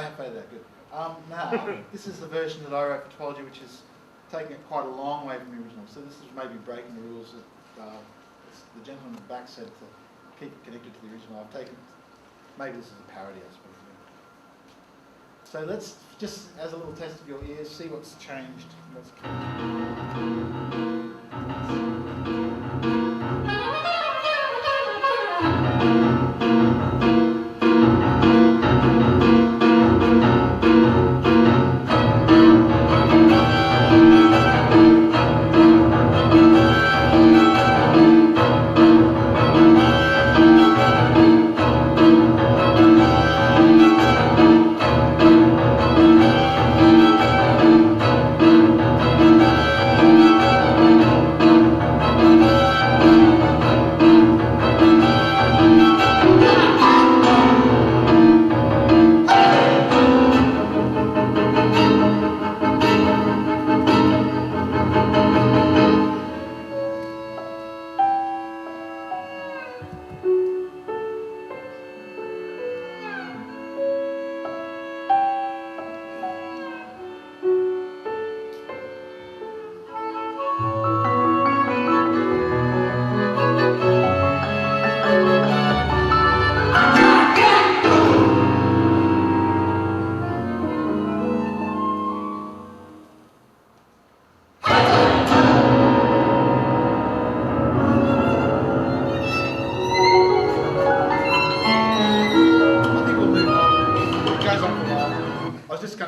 have faded out, good. Now, this is the version that I wrote for Topology, which is taking it quite a long way from the original. So this is maybe breaking the rules that the gentleman at the back said to keep it connected to the original. I've taken, maybe this is a parody, I suppose. So let's just, as a little test of your ears, see what's changed.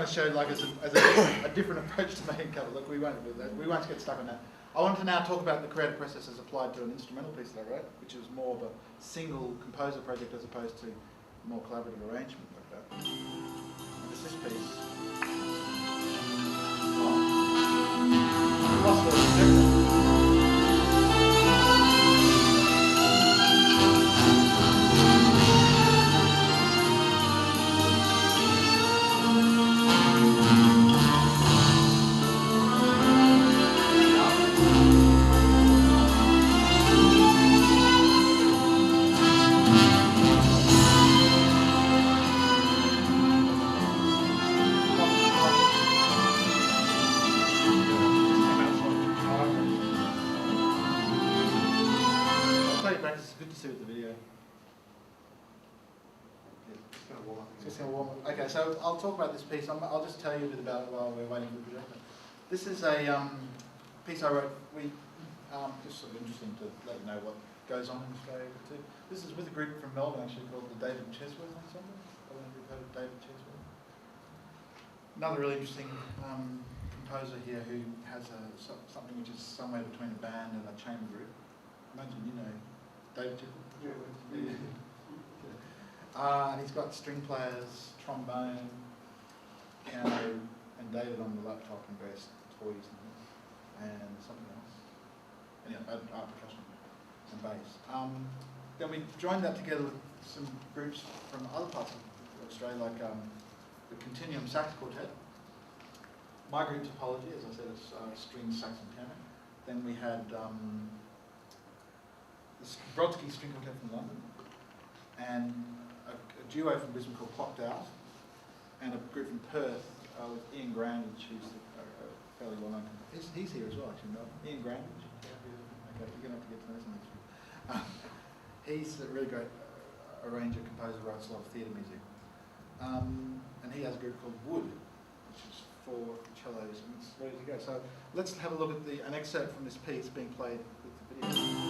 Show like as a different approach to making cover. Look, we won't do that. We won't get stuck on that. I want to now talk about the creative process as applied to an instrumental piece that I wrote, which is more of a single composer project as opposed to more collaborative arrangement like that. And it's this piece. Okay, so I'll talk about this piece. I'll just tell you a bit about it while we're waiting for the projector. This is a piece I wrote. Just sort of interesting to let you know what goes on in Australia too. This is with a group from Melbourne actually called the David Chesworth Ensemble. I don't know if you've heard of David Chesworth. Another really interesting composer here who has something which is somewhere between a band and a chamber group. Imagine you know David Chesworth. Yeah. And he's got string players, trombone, piano, and David on the laptop and various toys and something else. Anyway, art percussion and bass. Then we joined that together with some groups from other parts of Australia, like the Continuum Sax Quartet. My group Topology, as I said, is string, sax, and piano. Then we had the Brodsky String Quartet from London, and a duo from Brisbane called Clocked Out, and a group from Perth with Ian Grandage, who's a fairly well-known. He's here as well, actually. No? Ian Grandage. Okay, you're going to have to get to know some of this. He's a really great arranger, composer, writes a lot of theatre music, and he has a group called Wood, which is 4 cellos, and it's ready to go. So let's have a look at an excerpt from this piece being played with the video.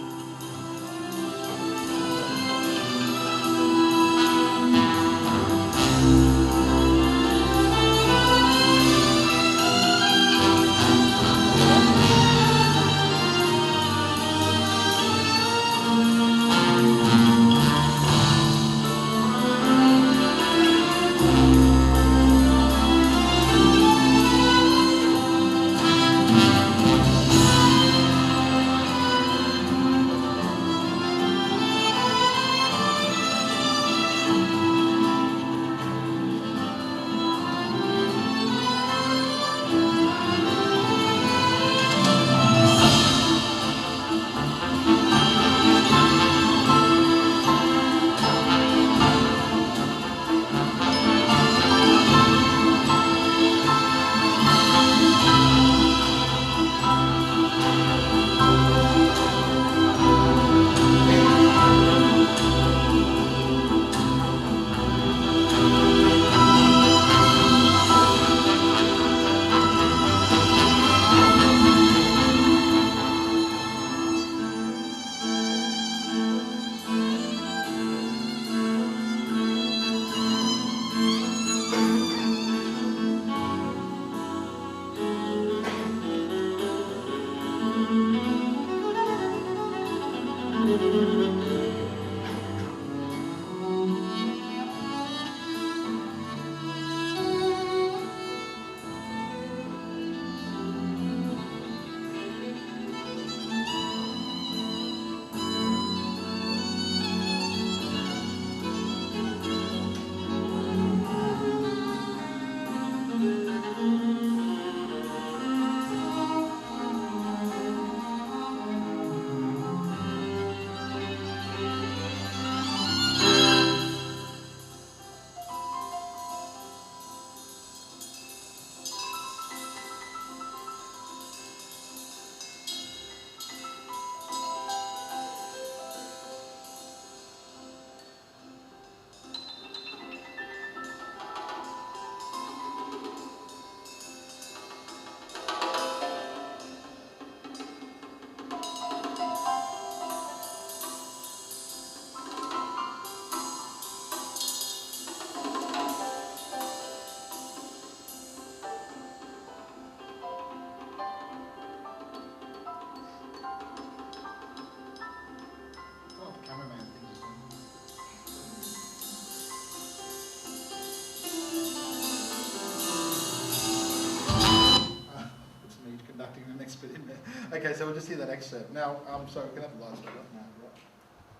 conducting the next bit in there. Okay, so we'll just hear that excerpt. Now, sorry, we can have the lights back up now. Right.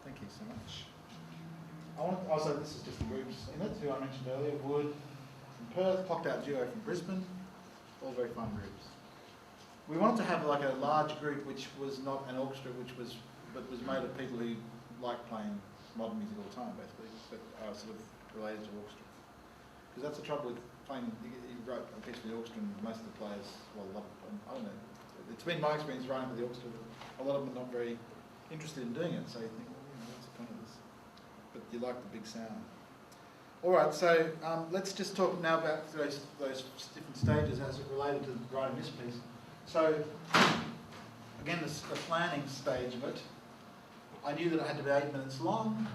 Thank you so much. Also, this is just the groups in it, who I mentioned earlier. Wood from Perth, Clocked Out Duo from Brisbane, all very fun groups. We wanted to have like a large group which was not an orchestra, but was made of people who like playing modern music all the time, basically, but are sort of related to orchestra. Because that's the trouble with playing. You wrote a piece for the orchestra, and most of the players, well, I don't know. It's been my experience writing for the orchestra. A lot of them are not very interested in doing it, so you think, well, what's the point of this? But you like the big sound. All right, so let's just talk now about those different stages as it related to writing this piece. So, again, the planning stage of it, I knew that it had to be 8 minutes long.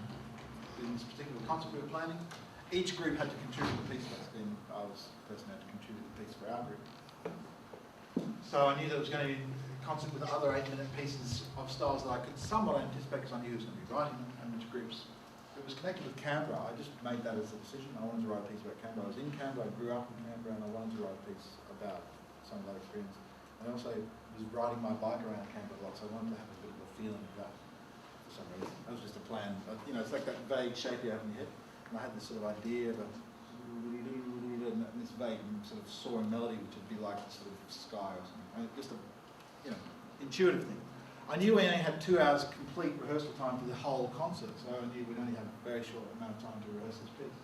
In this particular concert we were planning, each group had to contribute a piece. Basically, I was the person who had to contribute a piece for our group. So I knew that it was going to be a concert with other 8-minute pieces of styles that I could somewhat anticipate because I knew it was going to be writing and which groups. It was connected with Canberra. I just made that as a decision. I wanted to write a piece about Canberra. I was in Canberra, I grew up in Canberra, and I wanted to write a piece about some of that experience. And I also was riding my bike around Canberra a lot, so I wanted to have a bit of a feeling of that for some reason. That was just a plan. But, you know, it's like that vague shape you have in your head. And I had this sort of idea of and this vague sort of soaring melody, which would be like the sort of sky or something. And just a, you know, intuitive thing. I knew we only had 2 hours complete rehearsal time for the whole concert, so I knew we'd only have a very short amount of time to rehearse this piece.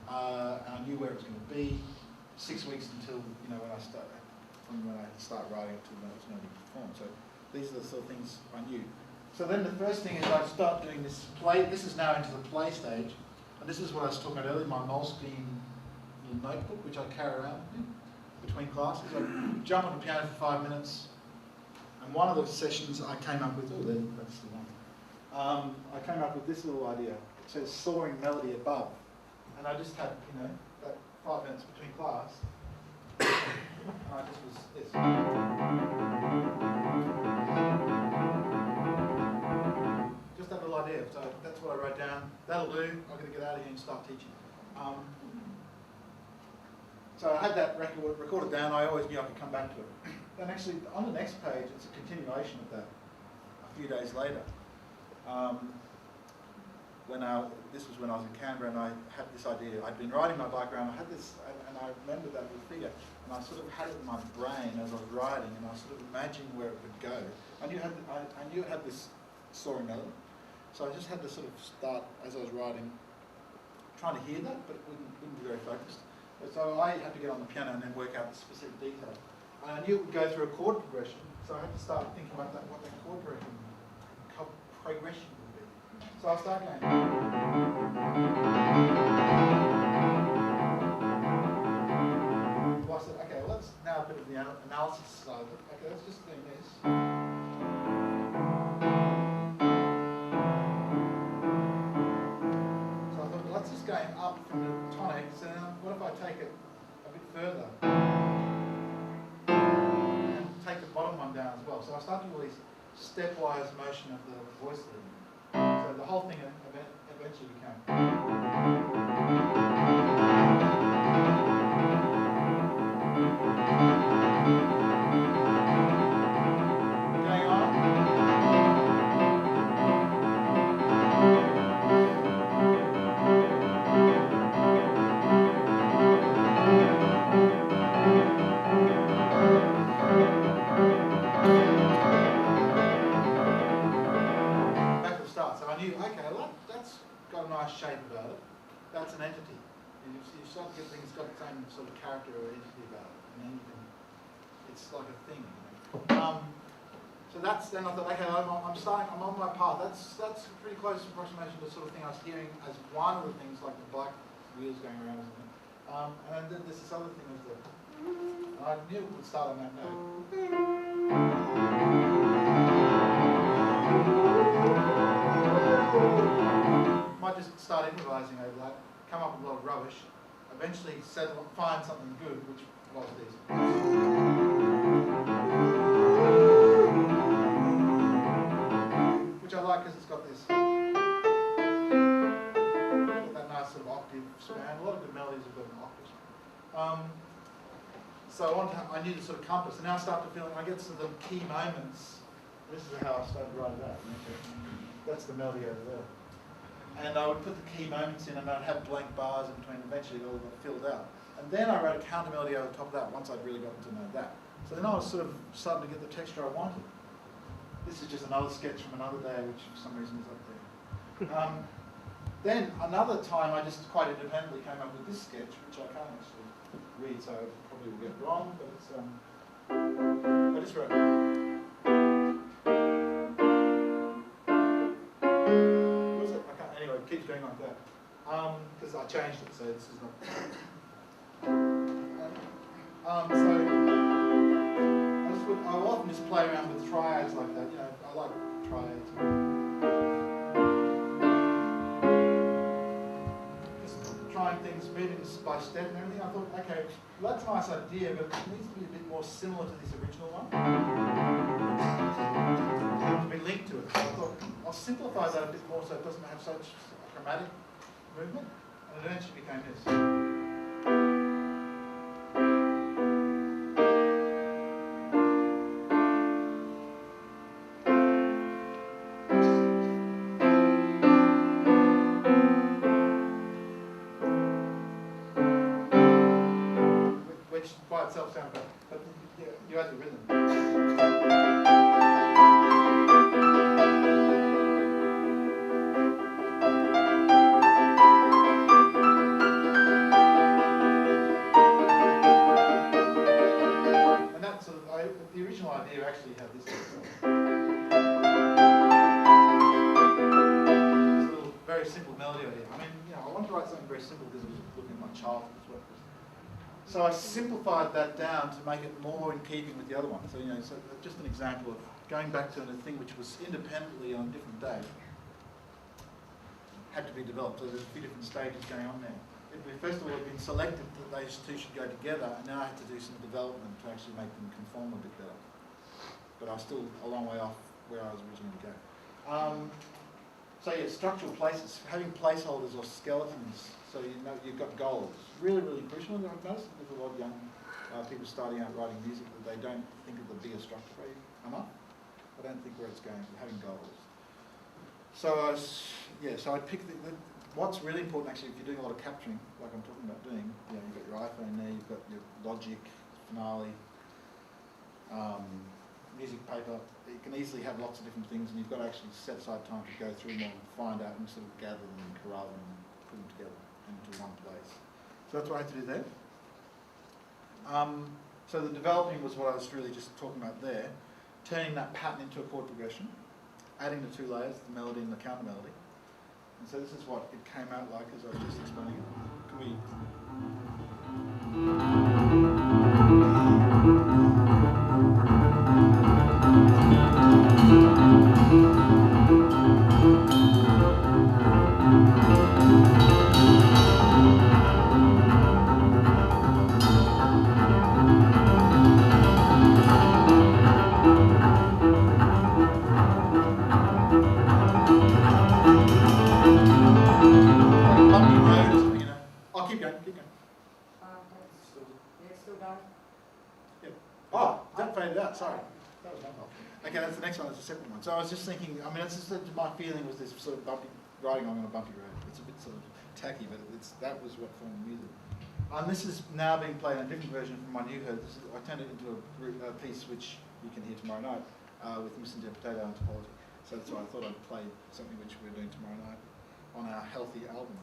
And I knew where it was going to be. 6 weeks until, you know, when I start writing it to when it was going to be performed. So these are the sort of things I knew. So then the first thing is I start doing this play. This is now into the play stage, and this is what I was talking about earlier. My Moleskine little notebook, which I carry around between classes. I jump on the piano for 5 minutes. And one of the sessions I came up with, that's the one. I came up with this little idea. It says soaring melody above. And I just had, you know, that 5 minutes between class. And I just was this. Just that little idea. So that's what I wrote down. That'll do. I'm going to get out of here and start teaching. So I had that recorded down. I always knew I could come back to it. And actually, on the next page, it's a continuation of that a few days later. This was when I was in Canberra, and I had this idea. I'd been riding my bike around. I had this, and I remembered that little figure, and I sort of had it in my brain as I was riding, and I sort of imagined where it would go. I knew it had this soaring melody, so I just had to sort of start as I was riding, trying to hear that, but it wouldn't be very focused. So I had to get on the piano and then work out the specific details. And I knew it would go through a chord progression, so I had to start thinking about what that chord progression would be. So I'll start going. Well, I said, okay, well, let's now a bit of the analysis side of it. Okay, let's just do this. So I thought, well, let's just go up from the tonic. So now, what if I take it a bit further? Take the bottom one down as well. So I start to do all these stepwise motion of the voice lead. So the whole thing eventually became. Going on. Shape about it, that's an entity. You start to get things got the same sort of character or entity about it, and then you can, it's like a thing. You know? So that's then I thought, okay, I'm on my path. That's a pretty close approximation to the sort of thing I was hearing as one of the things, like the bike wheels going around or something. And then there's this other thing of the, and I knew it would start on that note. Might just start improvising over that, come up with a lot of rubbish, eventually find something good, which was this. Which I like because it's got this, that nice sort of octave span. A lot of good melodies have got an octave span. So I wanted I knew the sort of compass, and now I start to feel, I get to the key moments. This is how I started to write it out. That's the melody over there. And I would put the key moments in, and I'd have blank bars in between. Eventually, it all got filled out. And then I wrote a counter melody over the top of that once I'd really gotten to know that. So then I was sort of starting to get the texture I wanted. This is just another sketch from another day, which for some reason is up there. Then another time, I just quite independently came up with this sketch, which I can't actually read, so I probably will get it wrong, but it's I just wrote. What's it? I can't. Anyway, it keeps going like that because I changed it, so this is not. I'll often just play around with triads like that. You know, I like triads. Just trying things, moving by step and everything. I thought, okay, well, that's a nice idea, but it needs to be a bit more similar to this original one. To be linked to it. So I thought, I'll simplify that a bit more so it doesn't have such chromatic movement. And it eventually became this. Which by itself sounds better, but you add the rhythm. And that's sort of, the original idea actually had this. It's a little very simple melody idea. I mean, you know, I wanted to write something very simple because I was looking at my childhood's work. So I simplified that down to make it more in keeping with the other one. So, you know, so just an example of going back to a thing which was independently on a different day, had to be developed. So there's a few different stages going on there. First of all, it had been selected that those two should go together, and now I had to do some development to actually make them conform a bit better. But I was still a long way off where I was originally going to go. So yeah, structural places, having placeholders or skeletons, so you know you've got goals. Really, really crucial. And I've noticed there's a lot of young people starting out writing music that they don't think of the bigger structure very enough. I don't think where it's going, having goals. So so I picked what's really important actually if you're doing a lot of capturing, like I'm talking about doing, you know, you've got your iPhone there, you've got your Logic, Finale, music paper. You can easily have lots of different things, and you've got to actually set aside time to go through them and find out and sort of gather them and corral them and put them together into one place. So that's what I had to do there. So the developing was what I was really just talking about there, turning that pattern into a chord progression, adding the two layers, the melody and the counter melody. And so this is what it came out like as I was just explaining it. Can we... Sorry. That was my fault. Okay, that's the next one. That's a separate one. So I was just thinking, I mean, it's just my feeling was this sort of bumpy, riding along on a bumpy road. It's a bit sort of tacky, but that was what formed the music. And this is now being played in a different version from my new heard. I turned it into a piece which you can hear tomorrow night with misinterpreted anthropology. So that's why I thought I'd play something which we're doing tomorrow night on our Healthy album.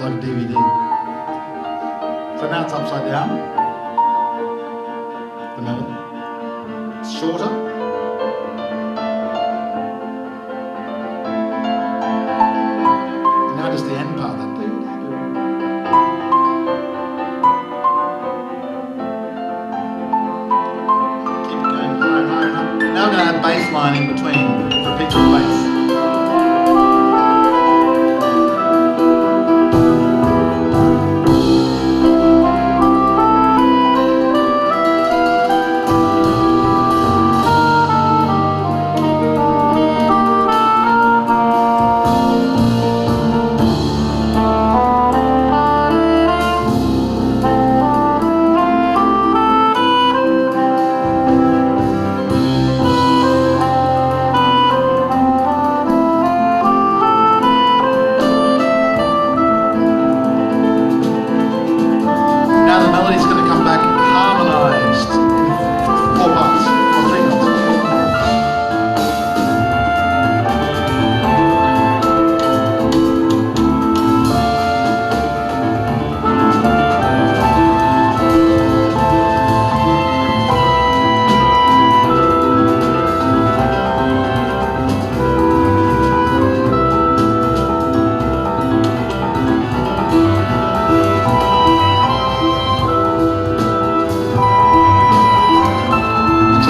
like a DVD. So now it's upside down. The melody. It's shorter. And now just the end part. That keep it going higher and higher and higher. Now I'm going to add bass line in between. It repeats with bass. Now the melody's going to come back harmonised in 4 parts, or 3 parts.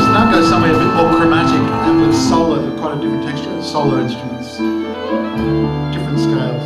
Now go somewhere a bit more chromatic and with solo, quite a different texture, solo instruments, different scales.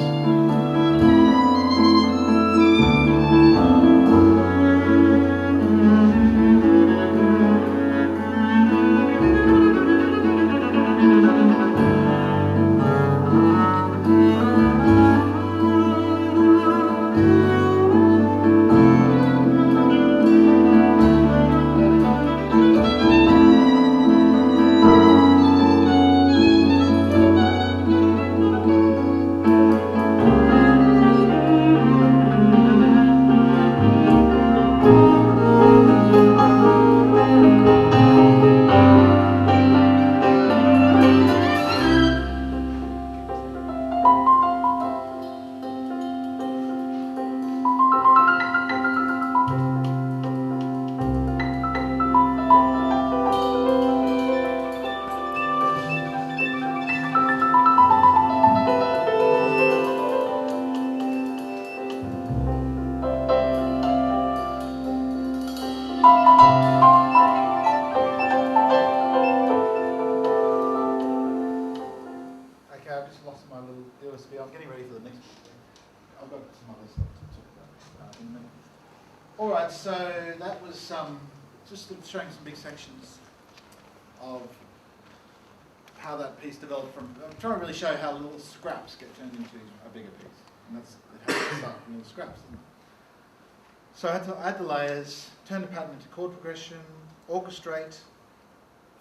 Okay, I've just lost my little USB. I'm getting ready for the next one. I've got some other stuff to talk about in a minute. All right, so that was just showing some big sections of how that piece developed from. I'm trying to really show how little scraps get turned into a bigger piece, and that's how it starts from little scraps. Isn't it? So I had to add the layers, turn the pattern into chord progression, orchestrate,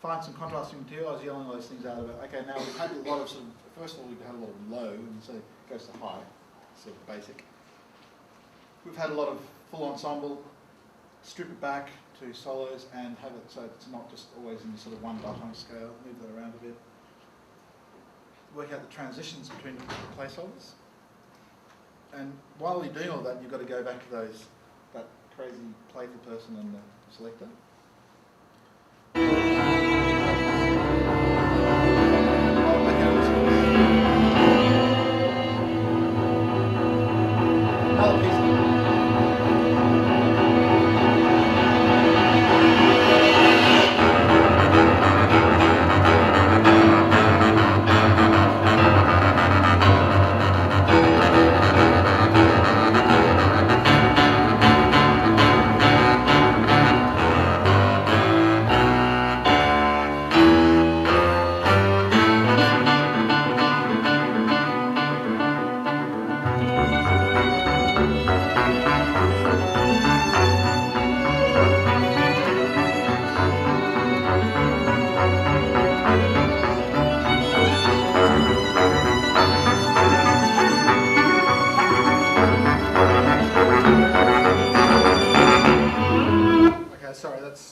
find some contrasting material. I was yelling all those things out of it. Okay, now we've had a lot of first of all, we've had a lot of low, and so it goes to high, sort of basic. We've had a lot of full ensemble, strip it back to solos and have it so it's not just always in the sort of one diatonic scale, move that around a bit. Work out the transitions between the placeholders. And while you're doing all that, you've got to go back to that crazy playful person and the selector. Another piece.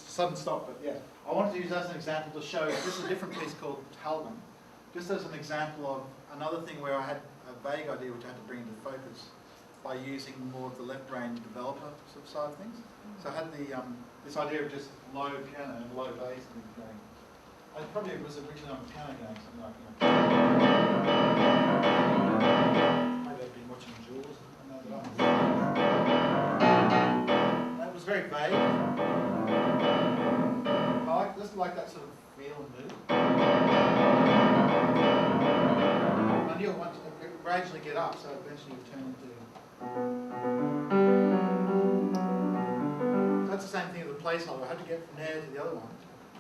Sudden stop, but yeah. I wanted to use that as an example to show, this is a different piece called Talman, just as an example of another thing where I had a vague idea which I had to bring into focus. by using more of the left brain developer sort of side of things. So I had the this idea of just low piano and low bass and going. I probably was originally on piano going something like, maybe I've been watching Jaws and know that it was very vague. I just like that sort of feel and mood. I knew I wanted to gradually get up, so eventually it turned into. That's the same thing with the placeholder. I had to get from there to the other one.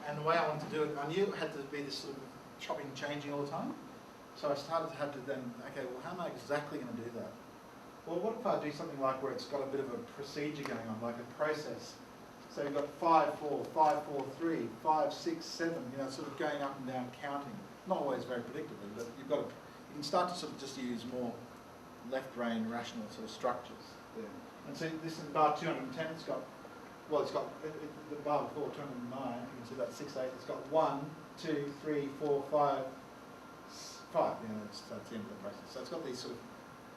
And the way I wanted to do it, I knew it had to be this sort of chopping, changing all the time. So I started to have to then, okay, well, how am I exactly going to do that? Well, what if I do something like where it's got a bit of a procedure going on, like a process? So you've got 5, 4, 5, 4, 3, 5, 6, 7, sort of going up and down, counting. Not always very predictably, but you can start to sort of just use more left brain rational sort of structures there. And so this is bar 210, it's got the bar before 209, you can see that 6, 8, it's got 1, 2, 3, 4, 5, 5, that's the end of the process. So it's got these sort of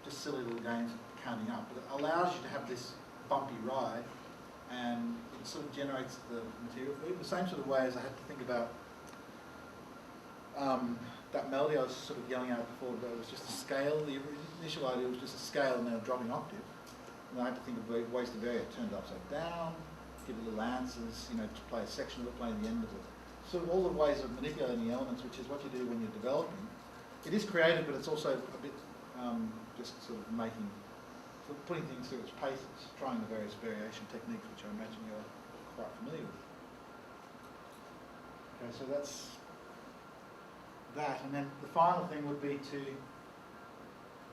just silly little games of counting up, but it allows you to have this bumpy ride, and it sort of generates the material for you. The same sort of way as I had to think about that melody I was sort of yelling out before, but it was just a scale. The initial idea was just a scale and then a dropping octave. And I had to think of ways to vary it. Turn it upside down, give it little answers, to play a section of it, play the end of it. So all the ways of manipulating the elements, which is what you do when you're developing. It is creative, but it's also a bit just sort of putting things through its paces, trying the various variation techniques, which I imagine you're quite familiar with. Okay, so that's that, and then the final thing would be to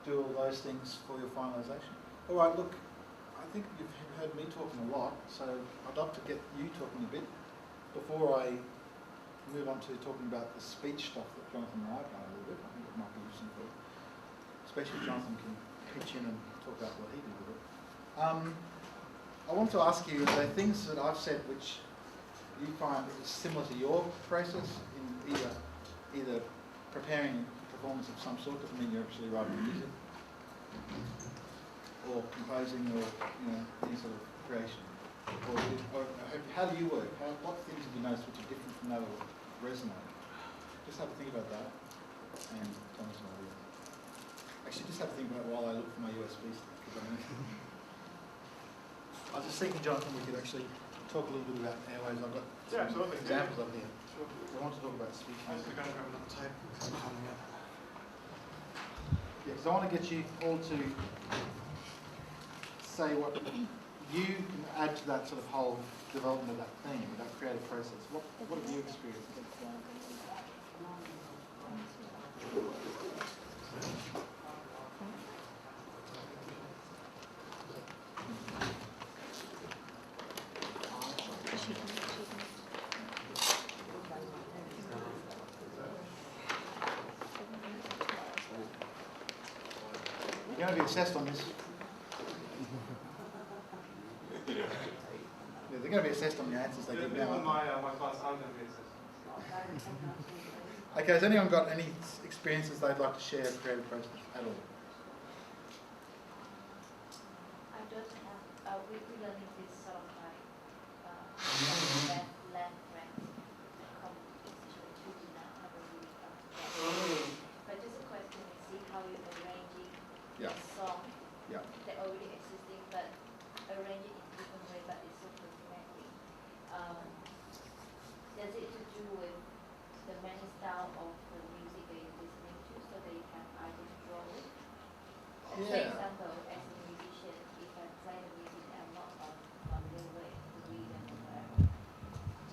do all those things for your finalisation. All right, look, I think you've heard me talking a lot, so I'd love to get you talking a bit before I move on to talking about the speech stuff that Jonathan and I have done a little bit. I think it might be interesting for you, especially if Jonathan can pitch in and talk about what he did with it. I want to ask you, are there things that I've said which you find is similar to your process in either preparing a performance of some sort, doesn't mean you're actually writing music, or composing, or any sort of creation? Or how do you work? What things have you noticed which are different from that or resonate? Just have a think about that and tell me some ideas. Actually, just have a think about it while I look for my USB stick. I was just thinking, Jonathan, we could actually talk a little bit about airways. I've got some examples up here. Sure. I want to talk about speech. I'm just going to grab another tape because I'm coming up. Yeah, because I want to get you all to say what you can add to that sort of whole development of that theme, that creative process. What have you experienced? You're going to be assessed on this. Yeah, they're going to be assessed on the answers they give now. My class, I'm going to be assessed. Okay, has anyone got any experiences they'd like to share of creative process at all? I don't have, we're learning this sort of like left brain composition to do now, have a really but just a question is see how you're arranging a song that already existing, but arrange it in different way, but it's so personality. Does it to do with the many style of the music that you're listening to, so that you can either draw it? For example, as a musician, if I play the music that I'm not familiar with, the rhythm or whatever,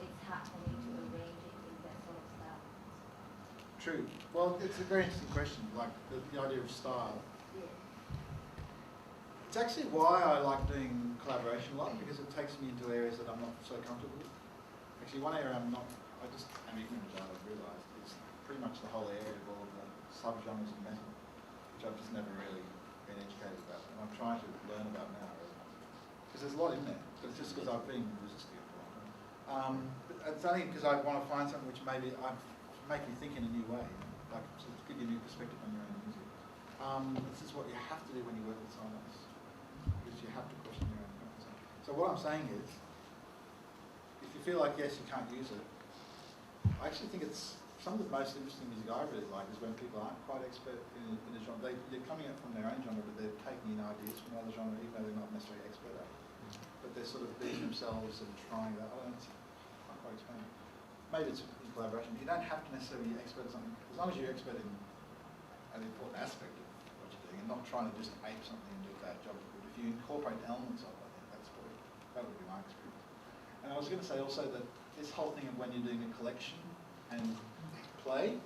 it's hard for me to arrange it in that sort of style. True. Well, it's a very interesting question, like the idea of style. Yeah. It's actually why I like doing collaboration a lot, because it takes me into areas that I'm not so comfortable with. Actually, one area I just am ignorant about, I've realised, is pretty much the whole area of all of the subgenres of metal, which I've just never really been educated about, and I'm trying to learn about now, because there's a lot in there, but it's just because I've been resisting it for a long time. But it's only because I want to find something which maybe make me think in a new way, like sort of give you a new perspective on your own music. This is what you have to do when you work with someone else. So what I'm saying is, if you feel like yes, you can't use it, I actually think it's some of the most interesting music I really like is when people aren't quite expert in a genre. They're coming out from their own genre, but they're taking in ideas from another genre, even though they're not necessarily expert at it. But they're sort of being themselves and trying that. I can't quite explain it. Maybe it's in collaboration. You don't have to necessarily be expert at something, as long as you're expert in an important aspect of what you're doing and not trying to just ape something and do a bad job. But if you incorporate elements of it, I think that would be my experience. And I was going to say also that this whole thing of when you're doing a collection and play,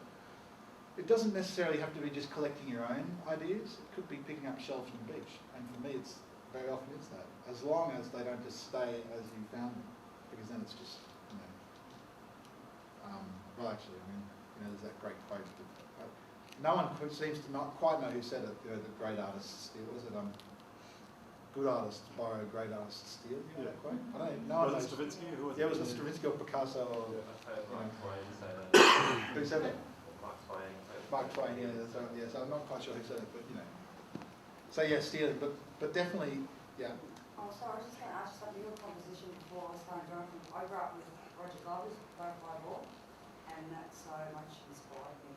it doesn't necessarily have to be just collecting your own ideas. It could be picking up shells from the beach. And for me, it's very often it's that. As long as they don't just stay as you found them, because then it's just, well, actually, I mean, there's that great quote. No one seems to not quite know who said it. The great artists steal. What is it? Good artists borrow, great artists steal. You know that quote? I don't know. Was it Stravinsky? Who was it? Yeah, was it Stravinsky or Picasso? Or, I've heard Mark Twain say that. Who said it? Mark Twain. Mark Twain, yeah, that's right. Yeah, so I'm not quite sure who said it, but So yeah, stealing, but definitely, yeah. Oh, sorry, I was just going to ask you something. Your composition before I was starting Jonathan, I grew up with Roger Glover's Butterfly Ball, and that so much inspired me.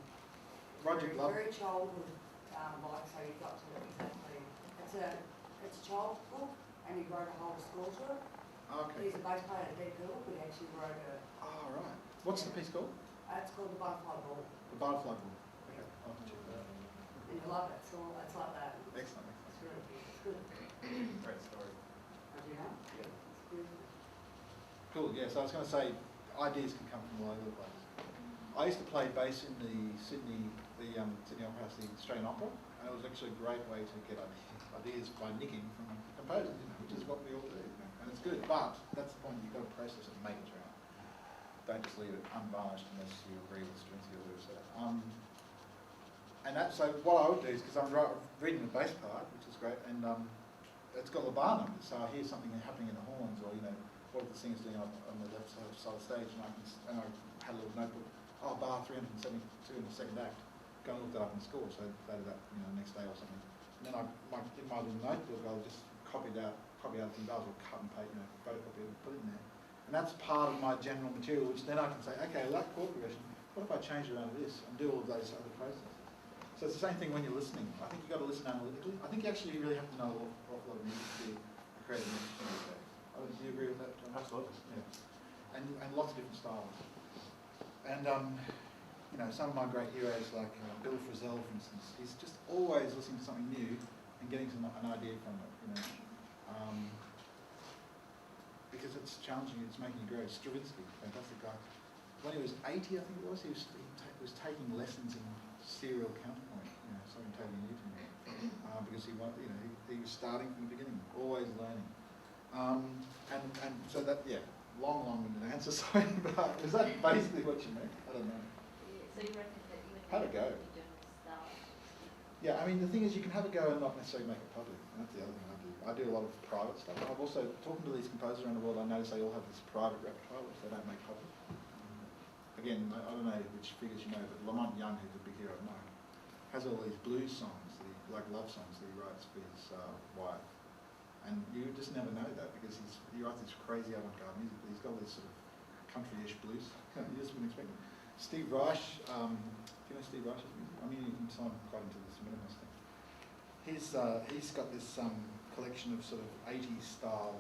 Roger Glover. Very childhood, like, so you got to exactly. It's a child's book, and he wrote a whole score to it. Okay. He's a bass player at Dead Girl, but he actually wrote a. Oh, right. What's the piece called? It's called The Butterfly Ball. The Butterfly Ball. Okay, I'll have to check that out. And you love it, so it's like that. Excellent. It's really it's good. Great story. Oh, do you know? Yeah. It's good. Cool, yeah, so I was going to say, ideas can come from all over the place. I used to play bass in the Sydney Opera House, the Australian Opera, and it was actually a great way to get ideas by nicking from composers, which is what we all do, and it's good, but that's the point, you've got to process it and make it your own. Don't just leave it unvarnished unless you agree with Stravinsky or whatever said. And that's, so what I would do is, because I'm reading the bass part, which is great, and it's got the bar numbers, so I hear something happening in the horns, or, what are the singers doing on the left side of the stage, and I had a little notebook, bar 372 in the second act, go and look that up in the score, so I did that, the next day or something. And then in my little notebook, I'll just copy out some bars, or cut and paste, photocopy it and put it in there. And that's part of my general material, which then I can say, okay, I like chord progression, what if I change it around to this, and do all of those other processes. So it's the same thing when you're listening. I think you've got to listen analytically. I think you actually really have to know an awful lot of music to be a creative musician these days. Do you agree with that, John? Absolutely. Yeah. And lots of different styles. And some of my great heroes, like Bill Frisell, for instance, he's just always listening to something new and getting an idea from it. Because it's challenging, it's making you grow. Stravinsky, fantastic guy. When he was 80, I think it was, he was taking lessons in serial counterpoint, something totally new to me, because he was starting from the beginning, always learning. And so that, long-winded answer, sorry, but is that basically what you meant? I don't know. So you reckon that you would Have a go. style? Yeah, I mean, the thing is, you can have a go and not necessarily make it public. And that's the other thing I do. I do a lot of private stuff. I've also, talking to these composers around the world, I notice they all have this private repertoire, which they don't make public. Again, I don't know which figures you know, but Lamont Young, who's a big hero of mine, has all these blues songs, like love songs that he writes for his wife. And you just never know that, because he writes this crazy avant-garde music, but he's got this sort of country-ish blues. You just wouldn't expect it. Steve Reich, do you know Steve Reich's music? I mean, you can sign quite into this minimalist thing. He's got this collection of sort of 80s style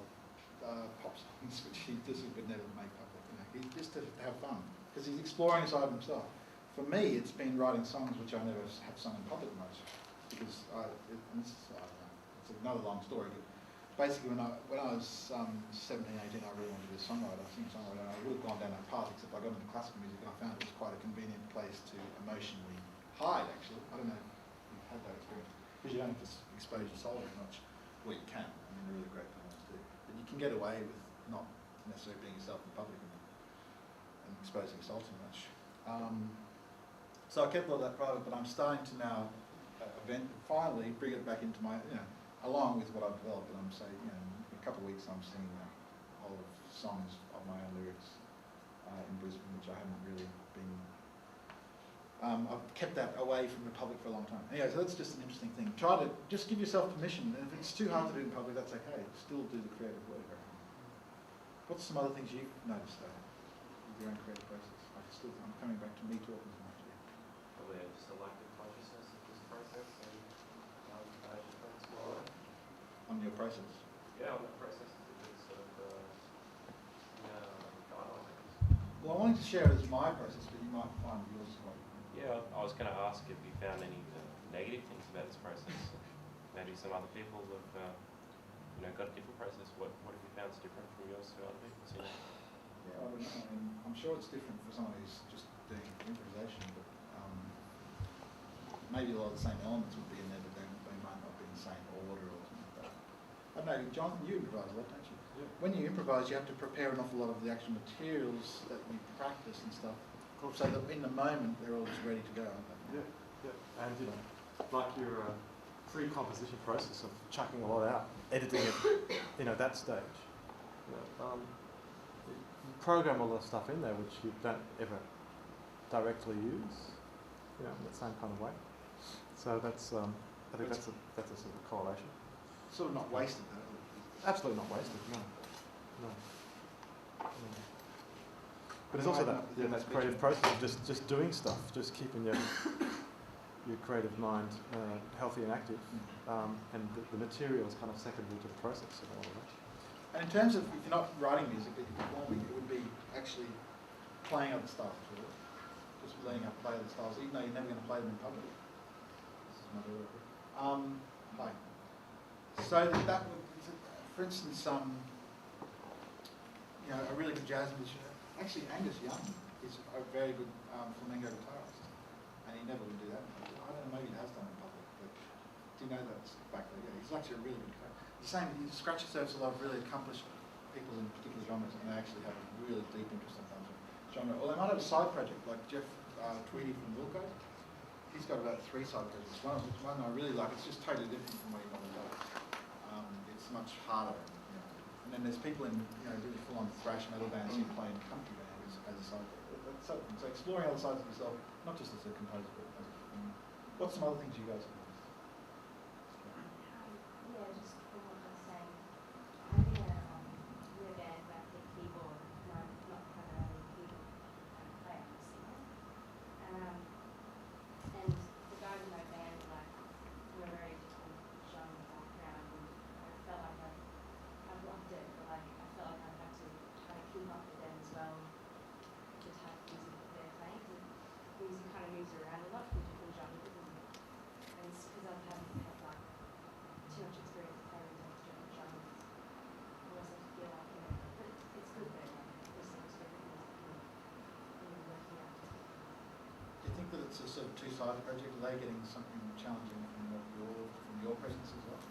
pop songs, which he just would never make public. He's just to have fun, because he's exploring a side of himself. For me, it's been writing songs which I never have sung in public much, because it's another long story. But basically, when I was 17, 18, I really wanted to be a songwriter, singer-songwriter, and I would have gone down that path, except I got into classical music and I found it was quite a convenient place to emotionally hide, actually. I don't know if you've had that experience, because you don't have to expose your soul very much. Well, you can. I mean, they're really great poems too. But you can get away with not necessarily being yourself in public and exposing your soul too much. So I kept all that private, but I'm starting to now finally bring it back into my, along with what I've developed. And I'm saying, in a couple of weeks I'm singing a whole of songs of my own lyrics in Brisbane, which I haven't really been. I've kept that away from the public for a long time. Anyway, so that's just an interesting thing. Try to just give yourself permission, and if it's too hard to do in public, that's okay. Still do the creative work. What's some other things you've noticed though with your own creative process? I'm coming back to me talking as much. Probably a selective consciousness of this process and I should focus more On your process? on the process is a good sort of dialogue. Well, I wanted to share it as my process, but you might find yours quite. Yeah, I was going to ask if you found any negative things about this process. Maybe some other people have got a different process. What have you found is different from yours to other people's? Yeah, I don't know. I mean, I'm sure it's different for someone who's just doing improvisation, but maybe a lot of the same elements would be in there, but they might not be in the same order or something like that. I don't know, Jonathan, you improvise a lot, don't you? Yeah. When you improvise, you have to prepare an awful lot of the actual materials that you practice and stuff, so that in the moment they're all just ready to go, aren't they? Yeah. And like your pre-composition process of chucking a lot out, editing it, that stage. You program a lot of stuff in there which you don't ever directly use, in that same kind of way. So that's, I think that's a sort of correlation. Sort of not wasted though. Absolutely not wasted. No. But it's also that creative process of just doing stuff, just keeping your creative mind healthy and active, and the material is kind of secondary to the process of all of that. And in terms of, if you're not writing music, but you're performing, it would be actually playing other styles, really. Just learning how to play other styles, even though you're never going to play them in public. This is my daughter. Hi. So that would, for instance, a really good jazz musician. Actually, Angus Young is a very good flamenco guitarist, and he never would do that. I don't know, maybe he has done it in public, but do you know that's back there? Yeah, he's actually a really good guitarist. The same, he scratches surface a lot of really accomplished people in particular genres, and they actually have a really deep interest sometimes in genre. Or they might have a side project, like Jeff Tweedy from Wilco. He's got about 3 side projects. One I really like, it's just totally different from what you normally do. It's much harder. And then there's people in really full-on thrash metal bands who play in country bands as a side project. So exploring other sides of yourself, not just as a composer, but as a performer. What's some other things you guys have noticed? Yeah, just from what I was saying, I'm in a band where I play keyboard, and I'm not primarily a keyboard player, I'm a singer. And the guys in my band, we're very different genre background, and I felt like I've loved it, but I felt like I had to try to keep up with them as well, the type of music that they're playing, because music kind of moves around a lot from different genres, and it's because I haven't had too much experience playing in different genres. I always have to feel like, but it's good that listening to different music and working out. Do you think that it's a sort of two-sided project? Are they getting something challenging from your presence as well?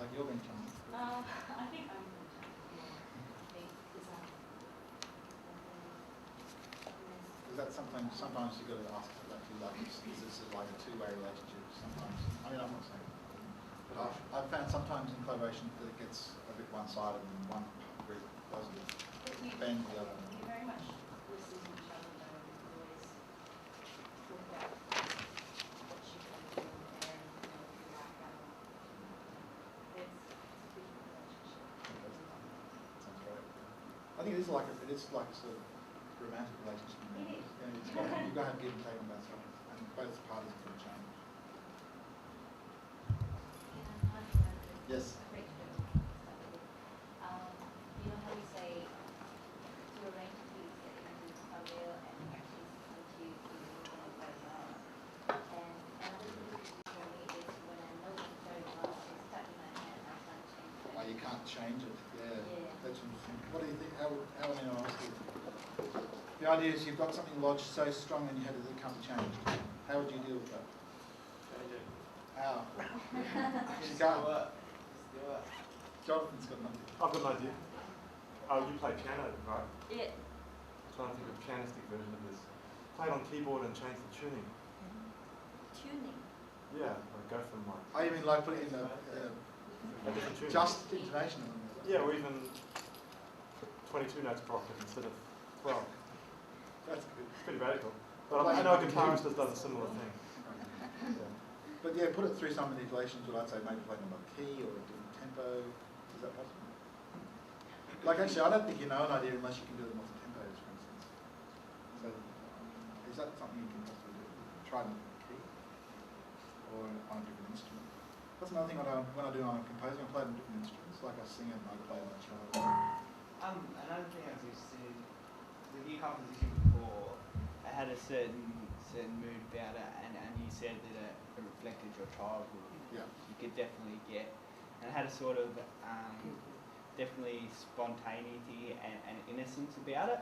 Like you're being challenged? I think I'm going to Is that sometimes you've got to ask, is this like a two-way relationship sometimes? I mean, I'm not saying that. But I've found sometimes in collaboration that it gets a bit one-sided and one group doesn't bend the other. You very much listen to each other though, and always look at what you can do there and the background. It's a different relationship. Sounds great. I think it is like a sort of romantic relationship. It is. Yeah, you've got to have give and take on both sides, and both parties can change. Yes. You know how we say to arrange the piece that into a real and actually into very well. And another thing for me is when I know it very well, it's stuck in my head, I can't change it. Oh, you can't change it. Yeah. That's interesting. What do you think? How many are asking? The idea is you've got something lodged so strong in your head that it can't be changed. How would you deal with that? Change it. How? You Just can't. do it. Just do it. Jonathan's got nothing. I've got an idea. Oh, you play piano, right? Yeah. I'm trying to think of a pianistic version of this. Play it on keyboard and change the tuning. Tuning. Yeah, like go from like Oh, you mean like put it in a different tune. just intonation? Yeah, or even 22 notes per octave instead of 12. That's good. It's pretty radical. But I know a guitarist has done a similar thing. Yeah. But yeah, put it through some manipulations, what I'd say maybe play them by key or a different tempo. Is that possible? Like actually, I don't think you know an idea unless you can do it in multi-tempos, for instance. So, is that something you can possibly do? Try it on a key or on a different instrument. That's another thing when I do on composing. I play on different instruments. Like I sing it and I play on a cello. Another thing I was interested in, with your composition before, it had a certain mood about it, and you said that it reflected your childhood. Yeah. You could definitely get, and it had a sort of definitely spontaneity and innocence about it.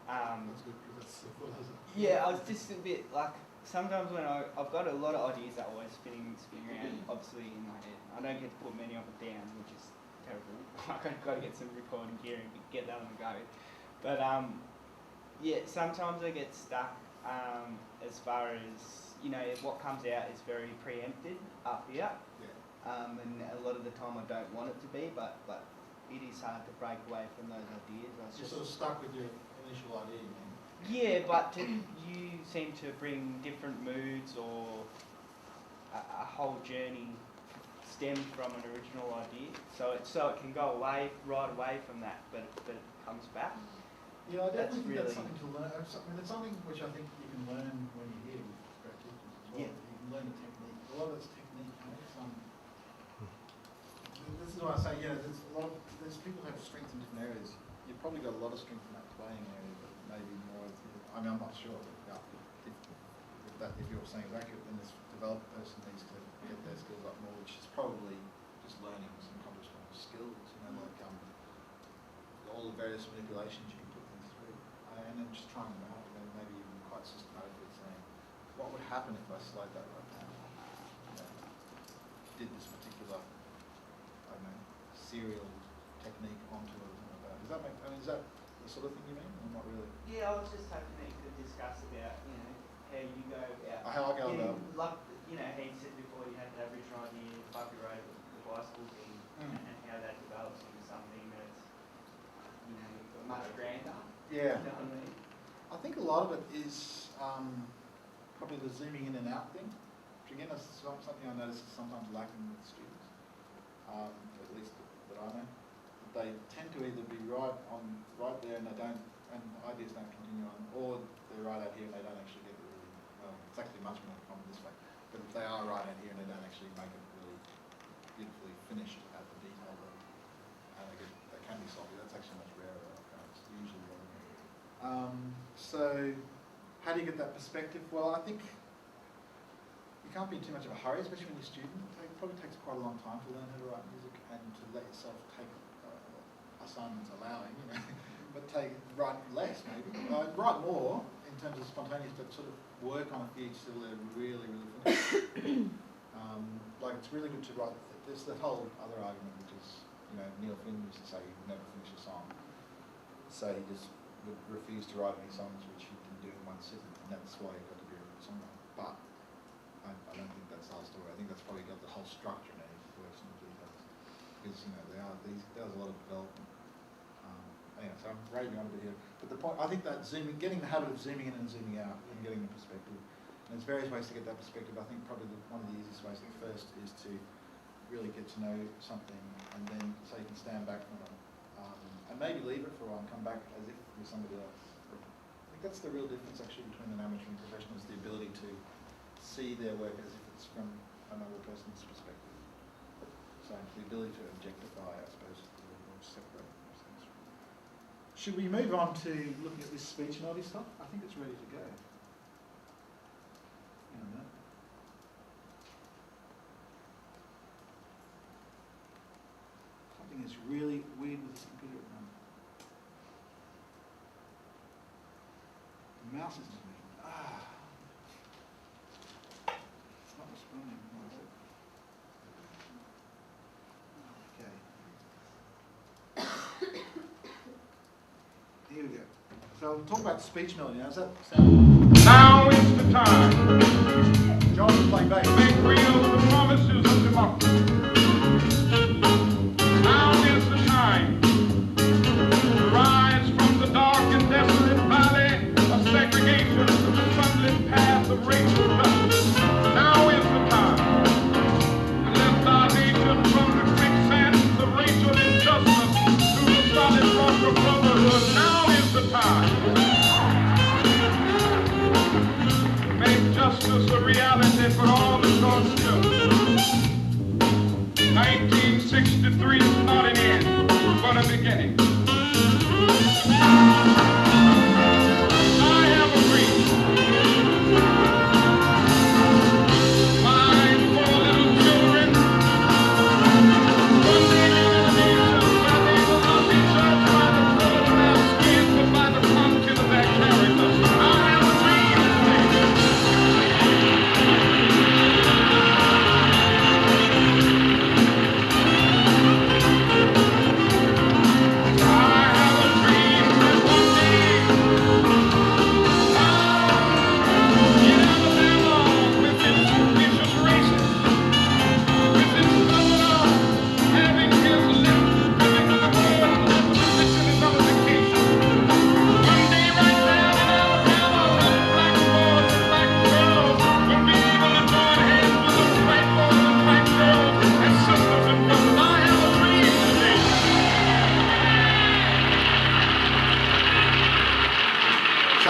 That's good because that's simple, isn't it? Yeah, I was just a bit like, sometimes when I've got a lot of ideas that are always spinning around, obviously in my head. I don't get to put many of it down, which is terrible. I've got to get some recording gear and get that on the go. But yeah, sometimes I get stuck as far as, you know, what comes out is very preempted up here. Yeah. And a lot of the time I don't want it to be, but it is hard to break away from those ideas. You're sort of stuck with your initial idea, you mean? Yeah, but you seem to bring different moods, or a whole journey stemmed from an original idea. So it can go right away from that, but it comes back. Yeah, I That's definitely think that's really- something to learn. I mean, it's something which I think you can learn when you're here with practitioners as well. Yeah. You can learn the technique. A lot of it's technique. You know? This is why I say, yeah, there's people who have strengths in different areas. You've probably got a lot of strength in that playing area, but maybe more. I mean, I'm not sure. But if you're saying it's accurate, then this developer person needs to get their skills up more, which is probably just learning some conversational skills. You know, like all the various manipulations you can put things through, and then just trying them out, and then maybe even quite systematically saying, what would happen if I slowed that right down? You know, did this particular, I don't know, serial technique onto it or something like that. Does that make? I mean, is that the sort of thing you mean, or not really? Yeah, I was just hoping that you could discuss about, you know, how you go about. How I go about. Like, you know, how you said before, you had that original idea, Buffy wrote the bicycle thing, and how that develops into something that's, you know, much grander. Yeah. You know what I mean? I think a lot of it is probably the zooming in and out thing, which again is something I notice is sometimes lacking with students, at least that I know. They tend to either be right there and they don't, and ideas don't continue on, or they're right out here and they don't actually get it really well. It's actually much more common this way. But if they are right out here and they don't actually make it really beautifully finished at the detail level, and they can be sloppy, that's actually much rarer. It's usually what I mean. So, how do you get that perspective? Well, I think you can't be in too much of a hurry, especially when you're a student. It probably takes quite a long time to learn how to write music and to let yourself take assignments allowing, you know, but write less maybe. Write more in terms of spontaneous, but sort of work on a few till they're really, really finished. Like it's really good to write. There's the whole other argument, which is, you know, Neil Finn used to say he would never finish a song, so he just would refuse to write any songs which he didn't do in one sitting, and that's why he got to be a songwriter. But I don't think that's the whole story. I think that's probably got the whole structure now. He works in the details because, you know, there's a lot of development. Anyway, so I'm raving on a bit here, but the point, I think that getting the habit of zooming in and zooming out and getting the perspective, and there's various ways to get that perspective. I think probably one of the easiest ways at first is to really get to know something, and then so you can stand back from it, and maybe leave it for a while and come back as if you're somebody else. I think that's the real difference actually between an amateur and professional, is the ability to see their work as if it's from another person's perspective. So the ability to objectify, I suppose, or separate things. Should we move on to looking at this speech melody stuff? I think it's ready to go. Hang on a minute. Something is really weird with this computer at the moment. The mouse isn't moving. It's not responding. Why is it? Okay. Here we go. So we'll talk about speech melody now. Does that sound? Now is the time. Jonathan playing bass. Make real the promises of democracy. Now is the time to rise from the dark and desolate valley of segregation to the sunlit path of racial justice. Now is the time to lift our nation from the quicksands of racial injustice to the solid rock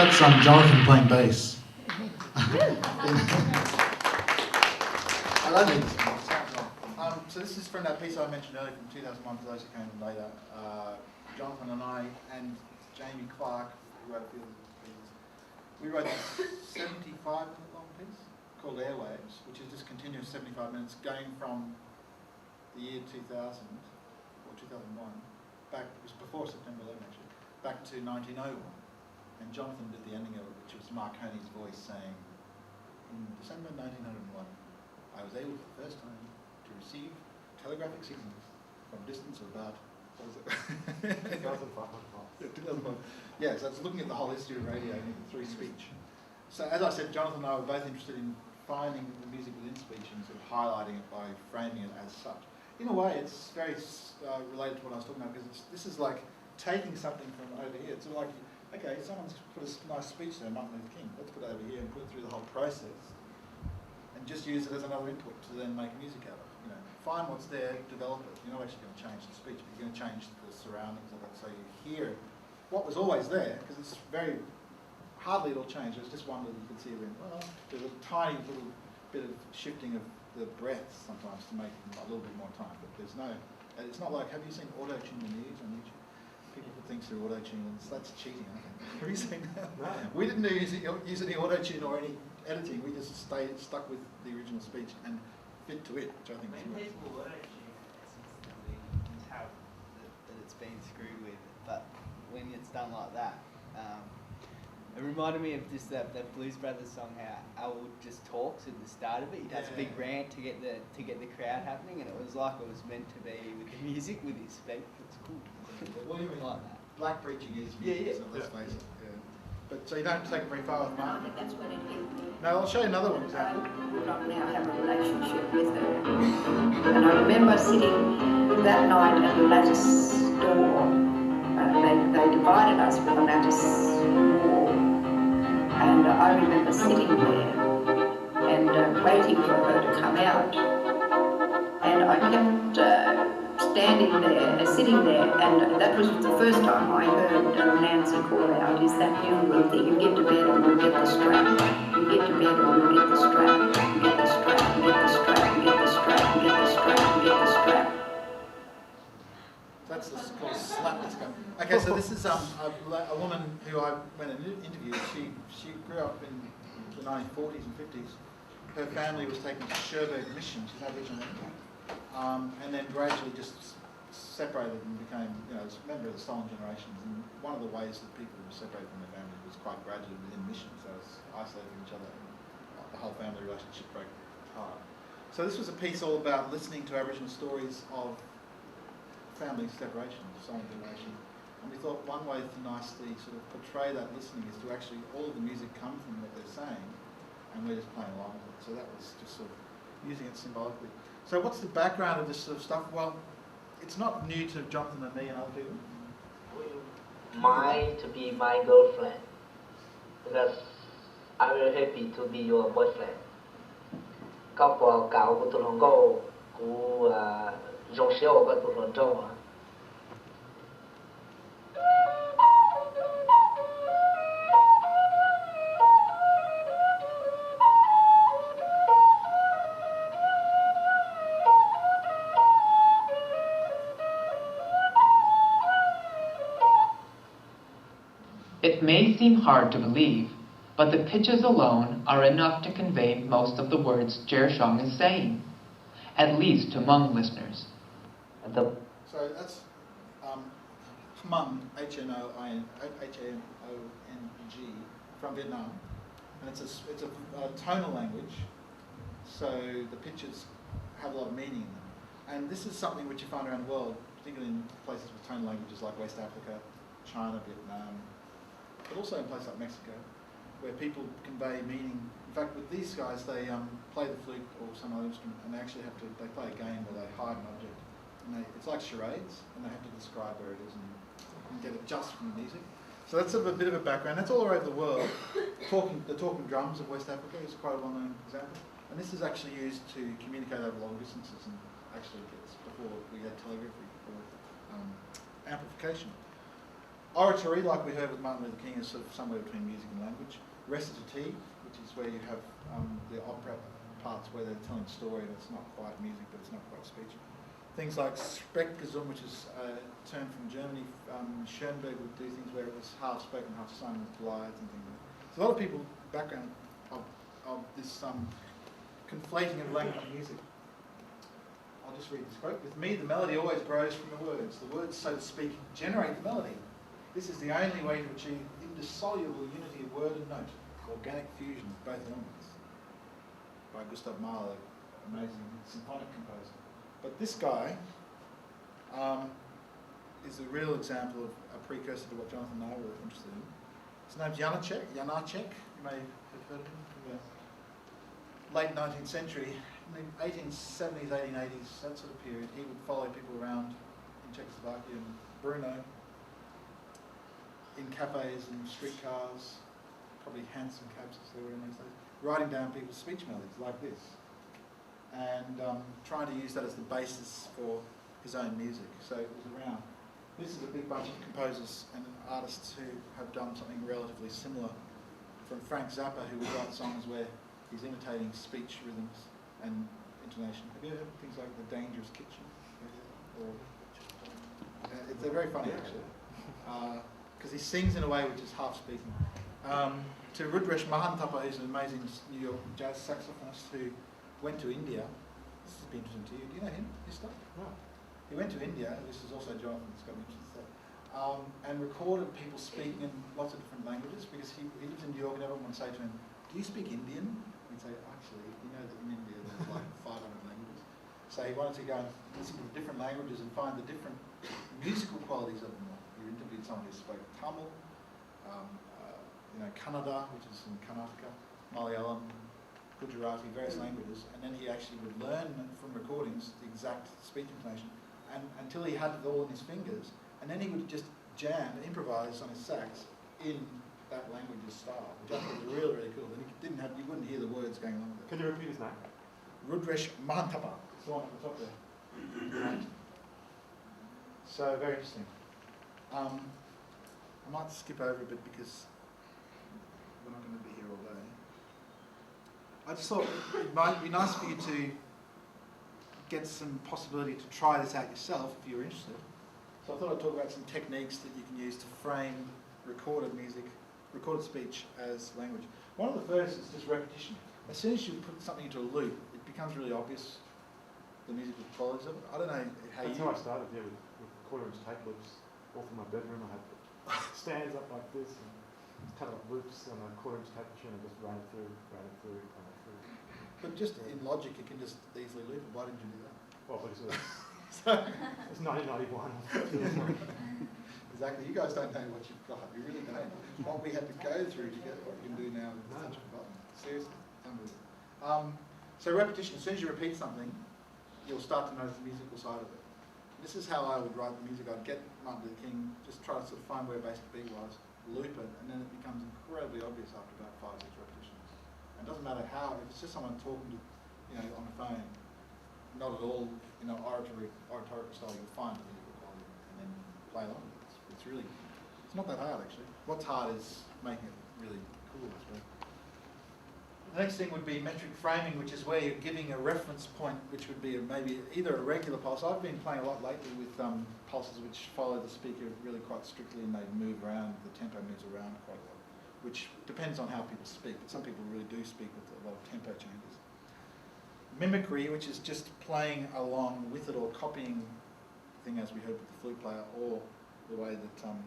That's Jonathan playing bass. I don't need this one. It sounds wrong. So this is from that piece I mentioned earlier from 2001, for those who came later. Jonathan and I and Jamie Clark, who wrote a few of the pieces, we wrote a 75-minute long piece called Airwaves, which is just continuous 75 minutes going from the year 2000, or 2001, back, it was before September 11 actually, back to 1901. And Jonathan did the ending of it, which was Marconi's voice saying, in December 1901, I was able for the first time to receive telegraphic signals from a distance of about, what was it? 2,500 miles. Yeah, 2005. Yeah, so it's looking at the whole history of radio through speech. So as I said, Jonathan and I were both interested in finding the music within speech and sort of highlighting it by framing it as such. In a way, it's very related to what I was talking about, because this is like taking something from over here. It's sort of like, okay, someone's put a nice speech there, Martin Luther King. Let's put it over here and put it through the whole process, and just use it as another input to then make music out of. You know, find what's there, develop it. You're not actually going to change the speech, but you're going to change the surroundings of it, so you hear what was always there, because it's very hardly at all changed. There's just one that you can see when, well, there's a tiny little bit of shifting of the breaths sometimes to make a little bit more time, but there's no. And it's not like, have you seen auto-tune the news on YouTube? People put things through auto-tune, and that's cheating, I think. Have you seen that? No. We didn't use any auto-tune or any editing. We just stuck with the original speech and fit to it, which I think is When right. people auto-tune, you can tell that it's been screwed with, but when it's done like that, it reminded me of just that Blues Brothers song, how Al would just talk at the start of it. He'd have a big rant to get the crowd happening, and it was like it was meant to be with the music, with his speech. It's cool. What do you mean? Like that. Black preaching is music, so let's face it. Yeah. But so you don't take it very far with I Martin? think that's what it is. No, I'll show you another one example. I would not now have a relationship with her. And I remember sitting that night at the lattice door. They divided us with a lattice wall. And I remember sitting there and waiting for her to come out. And I kept standing there, sitting there, and that was the first time I heard Nancy call out, is that you, Ruthie, you get to bed and we'll get the strap. You get to bed and we'll get the strap. You get the strap, you get the strap, you get the strap, you get the strap, you get the strap. That's called slap disco. Okay, so this is a woman who I went and interviewed. She grew up in the 1940s and 50s. Her family was taken to Cherbourg Mission. She's Aboriginal. And then gradually just separated and became, you know, a member of the stolen generations. And one of the ways that people were separated from their family was quite gradually within missions. So it's isolated from each other. And the whole family relationship broke apart. So this was a piece all about listening to Aboriginal stories of family separation, stolen generation. And we thought one way to nicely sort of portray that listening is to actually, all of the music come from what they're saying, and we're just playing along with it. So that was just sort of using it symbolically. So what's the background of this sort of stuff? Well, it's not new to Jonathan and me and other people. Mine to be my girlfriend, because I'm very happy to be your boyfriend. Có bỏ cáo của tôi không có của dòng xéo của tôi không trông. It may seem hard to believe, but the pitches alone are enough to convey most of the words Jershong is saying, at least to Hmong listeners. So that's Hmong, H-M-O-N-G, from Vietnam, and it's a tonal language, so the pitches have a lot of meaning in them. And this is something which you find around the world, particularly in places with tonal languages like West Africa, China, Vietnam, but also in places like Mexico, where people convey meaning. In fact, with these guys, they play the flute or some other instrument, and they actually they play a game where they hide an object. And it's like charades, and they have to describe where it is and get it just from the music. So that's sort of a bit of a background. That's all over the world. The talking drums of West Africa is quite a well-known example. And this is actually used to communicate over long distances, and actually gets before we had telegraphy or amplification. Oratory, like we heard with Martin Luther King, is sort of somewhere between music and language. Recitative, which is where you have the opera parts where they're telling a story, and it's not quite music, but it's not quite speech. Things like Sprechgesang, which is a term from Germany. Schoenberg would do things where it was half spoken, half sung with glides and things like that. So a lot of people, background of this conflating of language and music. I'll just read this quote. With me, the melody always grows from the words. The words, so to speak, generate the melody. This is the only way to achieve indissoluble unity of word and note, organic fusion of both elements. By Gustav Mahler, amazing symphonic composer. But this guy is a real example of a precursor to what Jonathan and I were interested in. His name's Janacek. You may have heard of him from the late 19th century. In the 1870s, 1880s, that sort of period, he would follow people around in Czechoslovakia and Brno, in cafes and streetcars, probably hansom cabs as they were in those days, writing down people's speech melodies like this, and trying to use that as the basis for his own music. So it was around. This is a big bunch of composers and artists who have done something relatively similar, from Frank Zappa, who would write songs where he's imitating speech rhythms and intonation. Have you heard of things like The Dangerous Kitchen? They're very funny, actually, because he sings in a way which is half-speaking. To Rudresh Mahantapa, who's an amazing New York jazz saxophonist who went to India. This would be interesting to you. Do you know him, his stuff? No. He went to India, this is also Jonathan's got me interested, and recorded people speaking in lots of different languages, because he lives in New York and everyone would say to him, do you speak Indian? He'd say, actually, you know that in India there's like 500 languages. So he wanted to go and listen to the different languages and find the different musical qualities of them all. He interviewed someone who spoke Tamil, Kannada, which is in Karnataka, Malayalam, Gujarati, various languages, and then he actually would learn from recordings the exact speech intonation, and until he had it all in his fingers, and then he would just jam, improvise on his sax in that language's style, which I thought was really, really cool. And you wouldn't hear the words going along with it. Can you repeat his name? Rudresh Mahantapa. It's the one at the top there. Right. So very interesting. I might skip over a bit because we're not going to be here all day. I just thought it might be nice for you to get some possibility to try this out yourself if you're interested. So I thought I'd talk about some techniques that you can use to frame recorded music, recorded speech as language. One of the first is just repetition. As soon as you put something into a loop, it becomes really obvious the musical qualities of it. I don't know how That's how I started, yeah, with quarter-inch tape loops all through my bedroom. I had stands up like this and cut up loops on a quarter-inch tape machine and just ran it through. But just in Logic, you can just easily loop it. Why didn't you do that? Well, because it's 1991. Exactly. You guys don't know what you've got. You really don't. What we had to go through to get what you can do now with such a button. Seriously, unbelievable. So repetition. As soon as you repeat something, you'll start to notice the musical side of it. This is how I would write the music. I'd get Martin Luther King, just try to sort of find where a basic beat was, loop it, and then it becomes incredibly obvious after about 5 or 6 repetitions. It doesn't matter how, if it's just someone talking to, on the phone, not at all, oratorical style, you'll find the musical quality and then play along. It's really, it's not that hard actually. What's hard is making it really cool, I suppose. The next thing would be metric framing, which is where you're giving a reference point, which would be maybe either a regular pulse. I've been playing a lot lately with pulses which follow the speaker really quite strictly, and they move around, the tempo moves around quite a lot, which depends on how people speak, but some people really do speak with a lot of tempo changes. Mimicry, which is just playing along with it or copying the thing as we heard with the flute player, or the way that some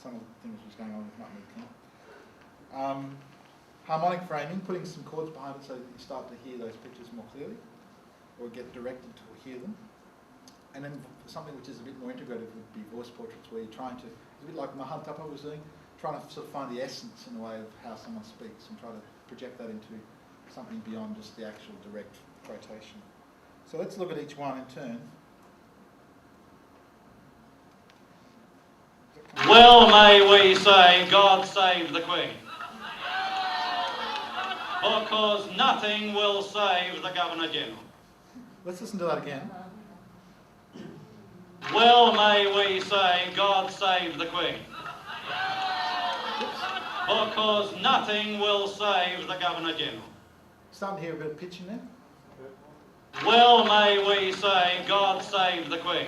of the things was going on with Martin Luther King. Harmonic framing, putting some chords behind it so that you start to hear those pictures more clearly, or get directed to hear them. And then something which is a bit more integrated would be voice portraits, where you're trying to, it's a bit like Mahantapa was doing, trying to sort of find the essence in a way of how someone speaks and try to project that into something beyond just the actual direct quotation. So let's look at each one in turn. Well may we say, God save the Queen. Because nothing will save the Governor-General. Let's listen to that again. Well may we say, God God save the Queen. Because nothing will save the Governor-General. Starting to hear a bit of pitch in there. Well may we say, God save the Queen.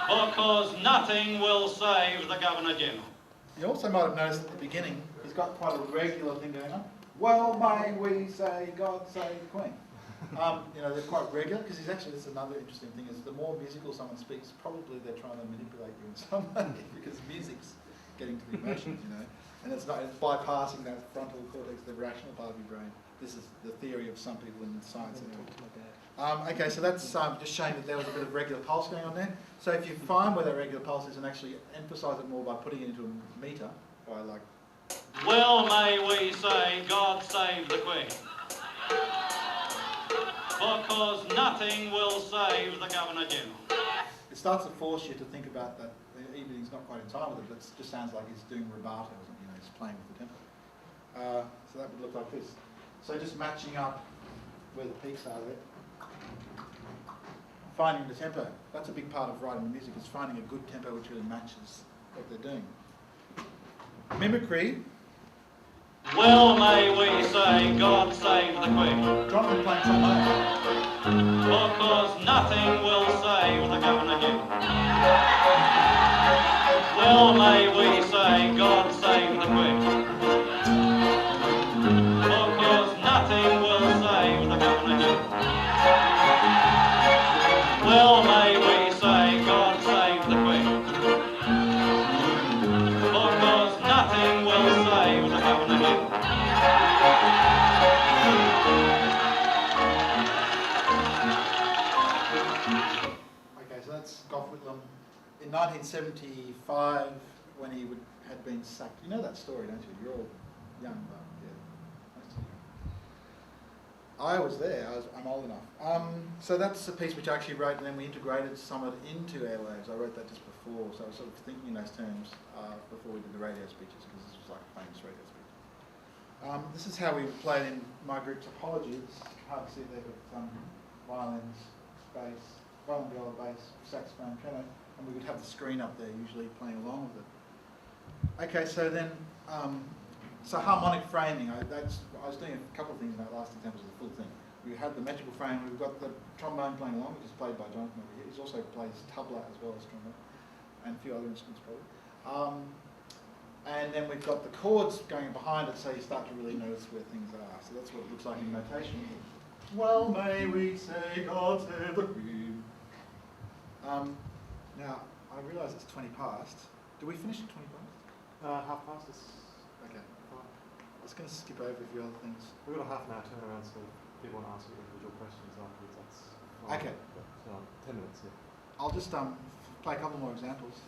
Because nothing will save the Governor-General. You also might have noticed at the beginning, he's got quite a regular thing going on. Well may we say, God save the Queen. You know, they're quite regular, because this is another interesting thing, is the more musical someone speaks, probably they're trying to manipulate you in some way, because music's getting to the emotions, you know. And it's bypassing that frontal cortex, the rational part of your brain. This is the theory of some people in science. Okay, so that's just showing that there was a bit of regular pulse going on there. So if you find where that regular pulse is and actually emphasise it more by putting it into a meter, by like... Well may we say, God save the Queen. Because nothing will save the Governor-General. It starts to force you to think about that, even he's not quite in time with it, but it just sounds like he's doing rubato, you know, he's playing with the tempo. So that would look like this. So just matching up where the peaks are there. Finding the tempo. That's a big part of writing music, is finding a good tempo which really matches what they're doing. Mimicry. Well may we say, God save the Queen. Jonathan playing trombone. Because nothing will save the Governor-General. Well may we say, God save the Queen. Because nothing will save the Governor-General. Well may we say, God save the Queen. Because nothing will save the Governor-General. Okay, so that's Gough Whitlam in 1975 when he had been sacked. You know that story, don't you? You're all young, but yeah. I was there. I'm old enough. So that's a piece which I actually wrote, and then we integrated some of it into Airwaves. I wrote that just before, so I was sort of thinking in those terms before we did the radio speeches, because this was like a famous radio speech. This is how we played in my group Topology. It's hard to see there, but violins, bass, violin, viola, bass, saxophone, piano, and we would have the screen up there, usually playing along with it. Okay, so then. So harmonic framing, I was doing a couple of things in that last example of the full thing. We had the metrical frame, we've got the trombone playing along, which is played by Jonathan over here. He also plays tabla as well as trombone, and a few other instruments probably. And then we've got the chords going behind it, so you start to really notice where things are. So that's what it looks like in notation. Well may we say, God save the Queen. Now, I realise it's 20 past. Do we finish at 20 past? Half past is... Okay. I was going to skip over a few other things. We've got a half an hour turnaround, so if people want to ask you individual questions afterwards, that's fine. Okay. But, 10 minutes, yeah. I'll just play a couple more examples.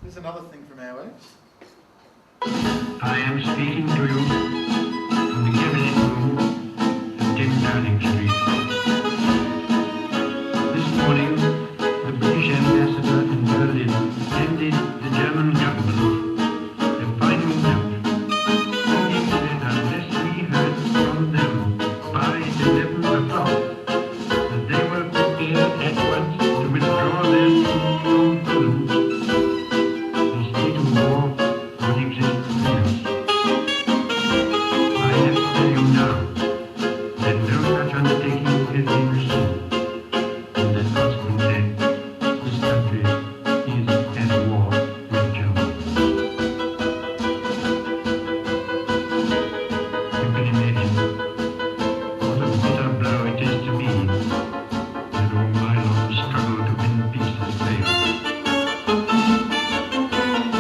Here's another thing from Airwaves. I am speaking to you from the cabinet room at 10 Downing Street. This morning, the British ambassador in Berlin handed the German government a final note, stating that unless we heard from them by 11 o'clock, that they were prepared at once to withdraw their troops from Poland, the state of war would exist between us. I have to tell you now that no such undertaking has been received, and that consequently this country is at war with Germany. You can imagine what a bitter blow it is to me that all my long struggle to win peace has failed.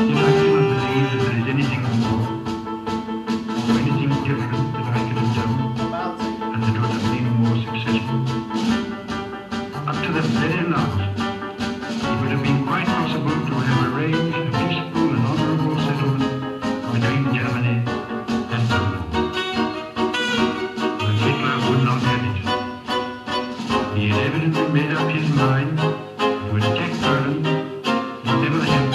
Yet I cannot believe that there is anything more or anything different that I could have done and that would have been more successful. Up to the very last, it would have been quite possible to have arranged a peaceful and honourable settlement between Germany and Poland. But Hitler would not have it. He had evidently made up his mind to attack Poland, whatever happened.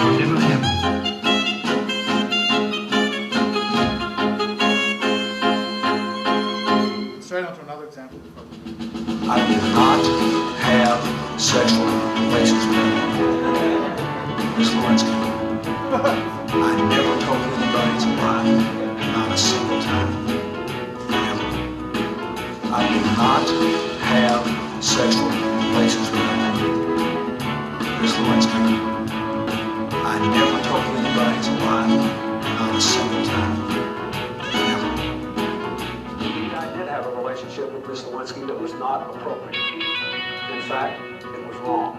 Whatever happened. Miss Lewinsky that was not appropriate. In fact, it was wrong.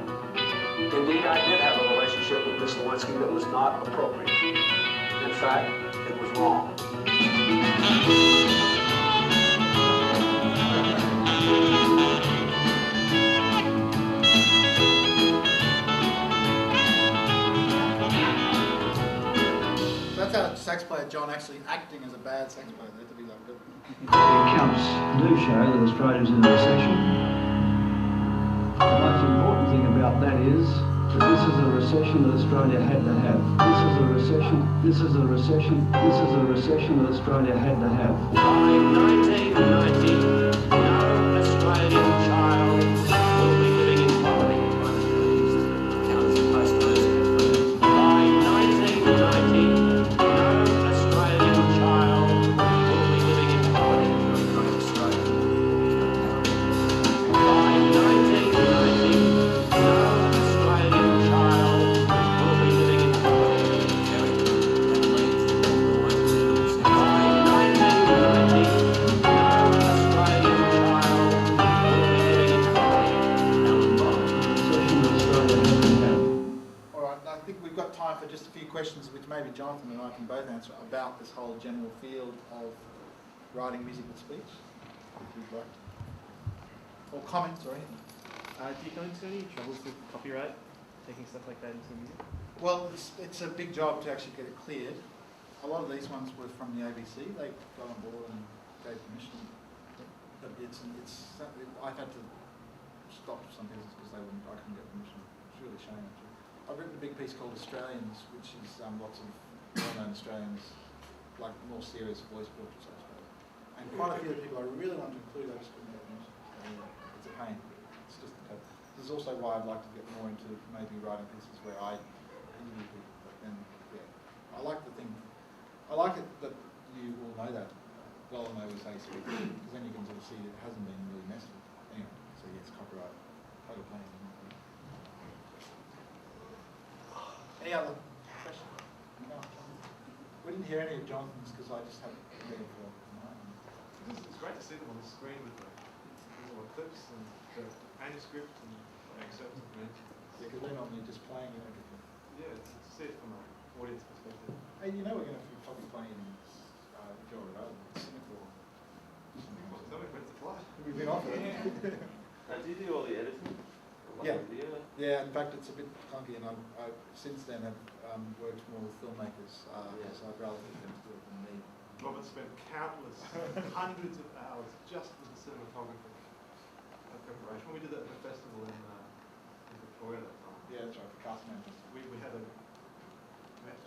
Indeed, I did have a relationship with Miss Lewinsky that was not appropriate. In fact, it was wrong. That's how sax player John actually acting as a bad sax player. They had to be like good. The accounts do show that Australia's in a recession. The most important thing about that is that this is a recession that Australia had to have. This is a recession, this is a recession, this is a recession that Australia had to have. By 1990, no Australian child will be living in poverty. By 1990, for just a few questions which maybe Jonathan and I can both answer about this whole general field of writing musical speech, if you'd like. Or comments or anything. Do you go into any troubles with copyright, taking stuff like that into music? Well, it's a big job to actually get it cleared. A lot of these ones were from the ABC. They got on board and gave permission. But I've had to stop some pieces because I couldn't get permission. It's really a shame actually. I've written a big piece called Australians, which is lots of well-known Australians, like more serious voice portraits, I suppose. And quite a few of the people I really want to include, I just couldn't get permission. It's a pain. It's just a pain. This is also why I'd like to get more into maybe writing pieces where I interview people. But then, yeah, I like it that you all know that well and they will say speak, because then you can sort of see it hasn't been really messed with. Anyway, so yes, copyright, total pain. Any other questions? No. We didn't hear any of Jonathan's because I just haven't been there for mine. It's great to see them on the screen with the clips and the manuscript and excerpts of them. Yeah, because they're normally just playing and everything. Yeah, it's to see it from an audience perspective. Hey, you know we're going to probably play in Florida, Singapore. Tell me when it's a flight. We've been offered it. Do you do all the editing? Yeah, in fact it's a bit clunky and I since then have worked more with filmmakers, so I'd rather get them to do it than me. Robert spent countless, hundreds of hours just with the cinematography preparation. When we did that at the festival in Victoria that time. Yeah, that's right, for Castman. We had to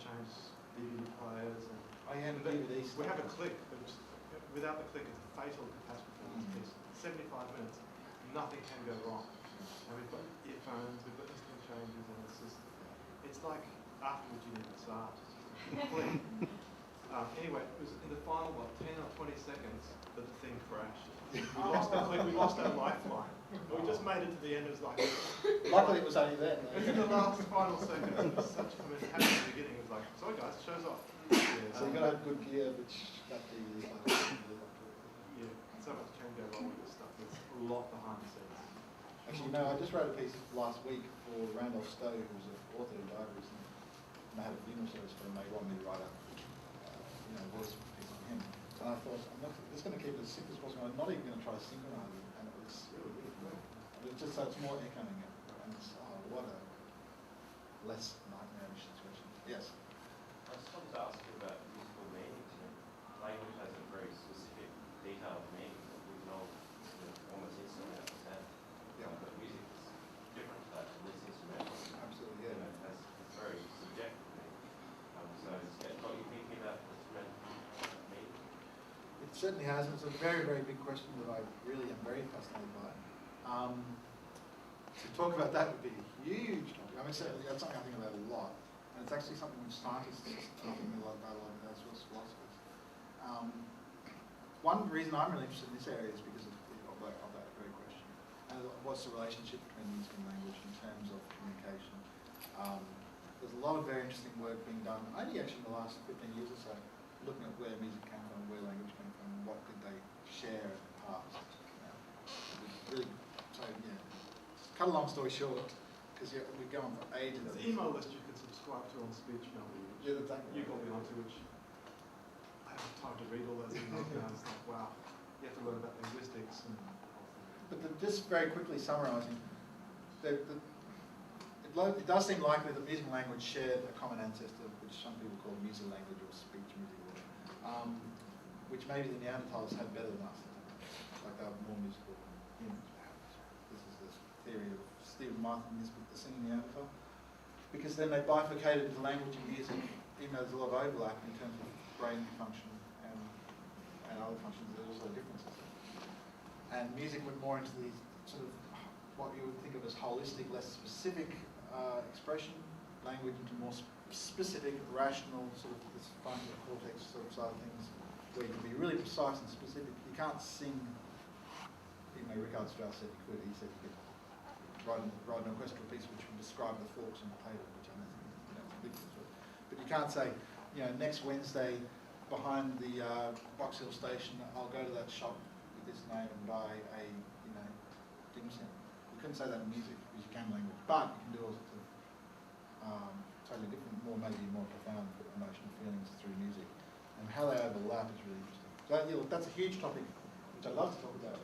change DVD players and DVDs. We have a click, but without the click it's a fatal catastrophe in this piece. 75 minutes, nothing can go wrong. And we've got earphones, we've got instant changes, and it's like afterwards you need to start. Anyway, it was in the final 10 or 20 seconds that the thing crashed. We lost the click, we lost our lifeline. But we just made it to the end. It was like luckily it was only then. It was in the last final seconds. It was such a happy at the beginning. It was like, sorry guys, show's off. Yeah, so you got to have good gear, which got the yeah, so much can go wrong with this stuff. There's a lot behind the scenes. Actually, no, I just wrote a piece last week for Randolph Stowe, who's an author who died recently, and I had a funeral service for him. They wanted me to write a voice piece on him. And I thought, I'm just going to keep it as simple as possible. I'm not even going to try to synchronize it. And it was really good. It's just so it's more echoing it. And it's, what a less nightmarish situation. Yes? I just wanted to ask you about musical meanings. Language has a very specific, detailed meaning that we can all almost instantly understand. Yeah. But music is different to that, at least instrumental. Absolutely, yeah. It's very subjective meaning. So it's got you thinking about instrumental meaning. It certainly has, and it's a very, very big question that I really am very fascinated by. To talk about that would be a huge topic. I mean, certainly that's something I think about a lot, and it's actually something which scientists are talking a lot about, as well as philosophers. One reason I'm really interested in this area is because of that very question. And what's the relationship between music and language in terms of communication? There's a lot of very interesting work being done, only actually in the last 15 years or so, looking at where music came from, where language came from, what did they share in the past. cut a long story short, because we go on for ages. There's an email list you can subscribe to on speech now. Yeah, that's exactly. You got me onto, which I don't have time to read all those emails now. It's like, wow, you have to learn about linguistics. But just very quickly summarising, it does seem likely that music and language shared a common ancestor, which some people call music language or speech music, which maybe the Neanderthals had better than us. Like they were more musical than humans, perhaps. This is the theory of Stephen Martin in his book, The Singing Neanderthal. Because then they bifurcated into language and music, even though there's a lot of overlap in terms of brain function and other functions, there's also differences. And music went more into the sort of what you would think of as holistic, less specific expression, language into more specific, rational, sort of this frontal cortex sort of side of things, where you can be really precise and specific. You can't sing, even though Richard Strauss said you could, he said you could write an orchestral piece which would describe the forks and the potato, which I don't think is ridiculous. But you can't say, next Wednesday behind the Box Hill station, I'll go to that shop with this name and buy a, dim sum. You couldn't say that in music because you can language, but you can do all sorts of totally different, maybe more profound emotional feelings through music, and how they overlap is really interesting. So that's a huge topic, which I'd love to talk about.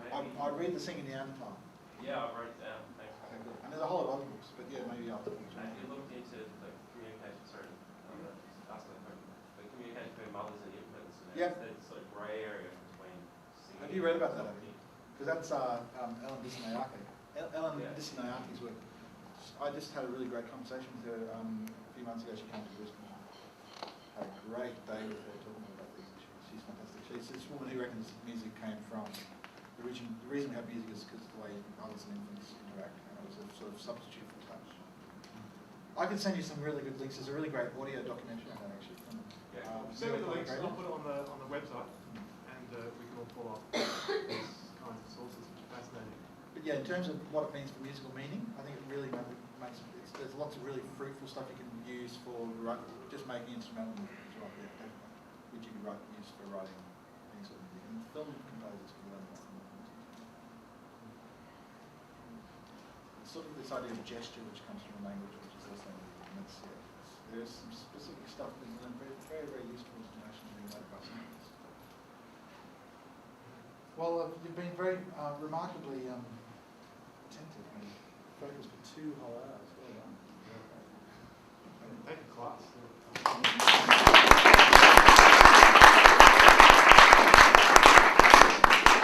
I read The Singing Neanderthal. Yeah, I wrote it down. Thanks. Okay, good. And there's a whole lot of other books, but yeah, maybe after. Have you looked into the communication? Sorry, ask that question. The communication between mothers and infants, and that sort of grey area between. Have you read about that? Because that's Ellen Dissanayake. Ellen Dissanayake work. I just had a really great conversation with her a few months ago. She came to Brisbane. Had a great day with her talking about these issues. She's fantastic. She's this woman who reckons music came from. The reason we have music is because of the way mothers and infants interact, and it was a sort of substitute for touch. I can send you some really good links. There's a really great audio documentary on that actually. Send me the links, I'll put it on the website, and we can all pull up these kinds of sources, which are fascinating. But yeah, in terms of what it means for musical meaning, I think it really makes there's lots of really fruitful stuff you can use for just making instrumental music, right there, definitely, which you can use for writing any sort of music. And film composers can learn about them. Sort of this idea of gesture, which comes from language, which is also there's some specific stuff that's very, very, very useful information being made by scientists. Well, you've been very remarkably attentive and focused for 2 whole hours. Well done. Thank you, class.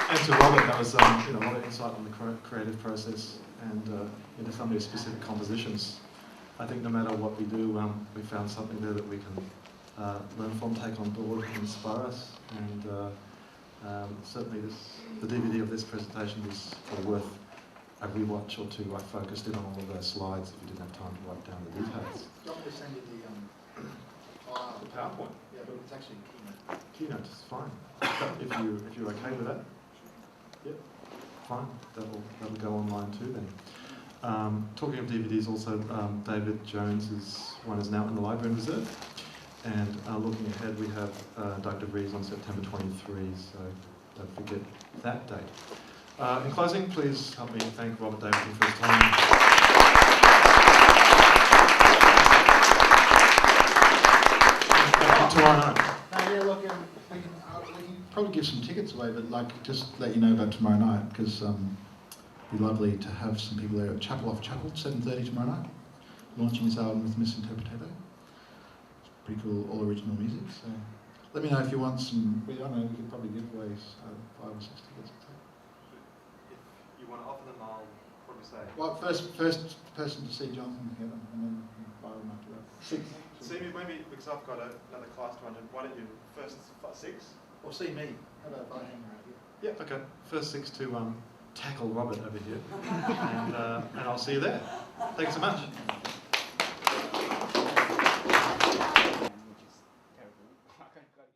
And to Robert, that was a lot of insight on the creative process and into some of these specific compositions. I think no matter what we do, we found something there that we can learn from, take on board, and inspire us. And certainly the DVD of this presentation is worth a rewatch or two. I focused in on all of those slides if you didn't have time to write down the details. Do you want me to send you the file? The PowerPoint? Yeah, but it's actually Keynote. Keynote is fine. if you're okay with that. Yep, fine. That'll go online too then. Talking of DVDs, also David Jones's one is now in the library in reserve. And looking ahead, we have Dr. Rees on September 23, so don't forget that date. In closing, please help me thank Robert Davidson for his time. Tomorrow night. Yeah, look, we can probably give some tickets away, but just let you know about tomorrow night, because it'd be lovely to have some people there at Chapel Off Chapel, 7:30 tomorrow night, launching his album with Misinterpreted. Pretty cool, all original music. So let me know if you want some. I don't know. We could probably give away 5 or 6 tickets. If you want to offer them, I'll probably say. Well, first person to see Jonathan together, and then buy them after that. 6. See me maybe because I've got another class to run. Why don't you first 6? Or see me. How about if I hang around here? Yeah. Okay. First 6 to tackle Robert over here, and I'll see you there. Thanks so much.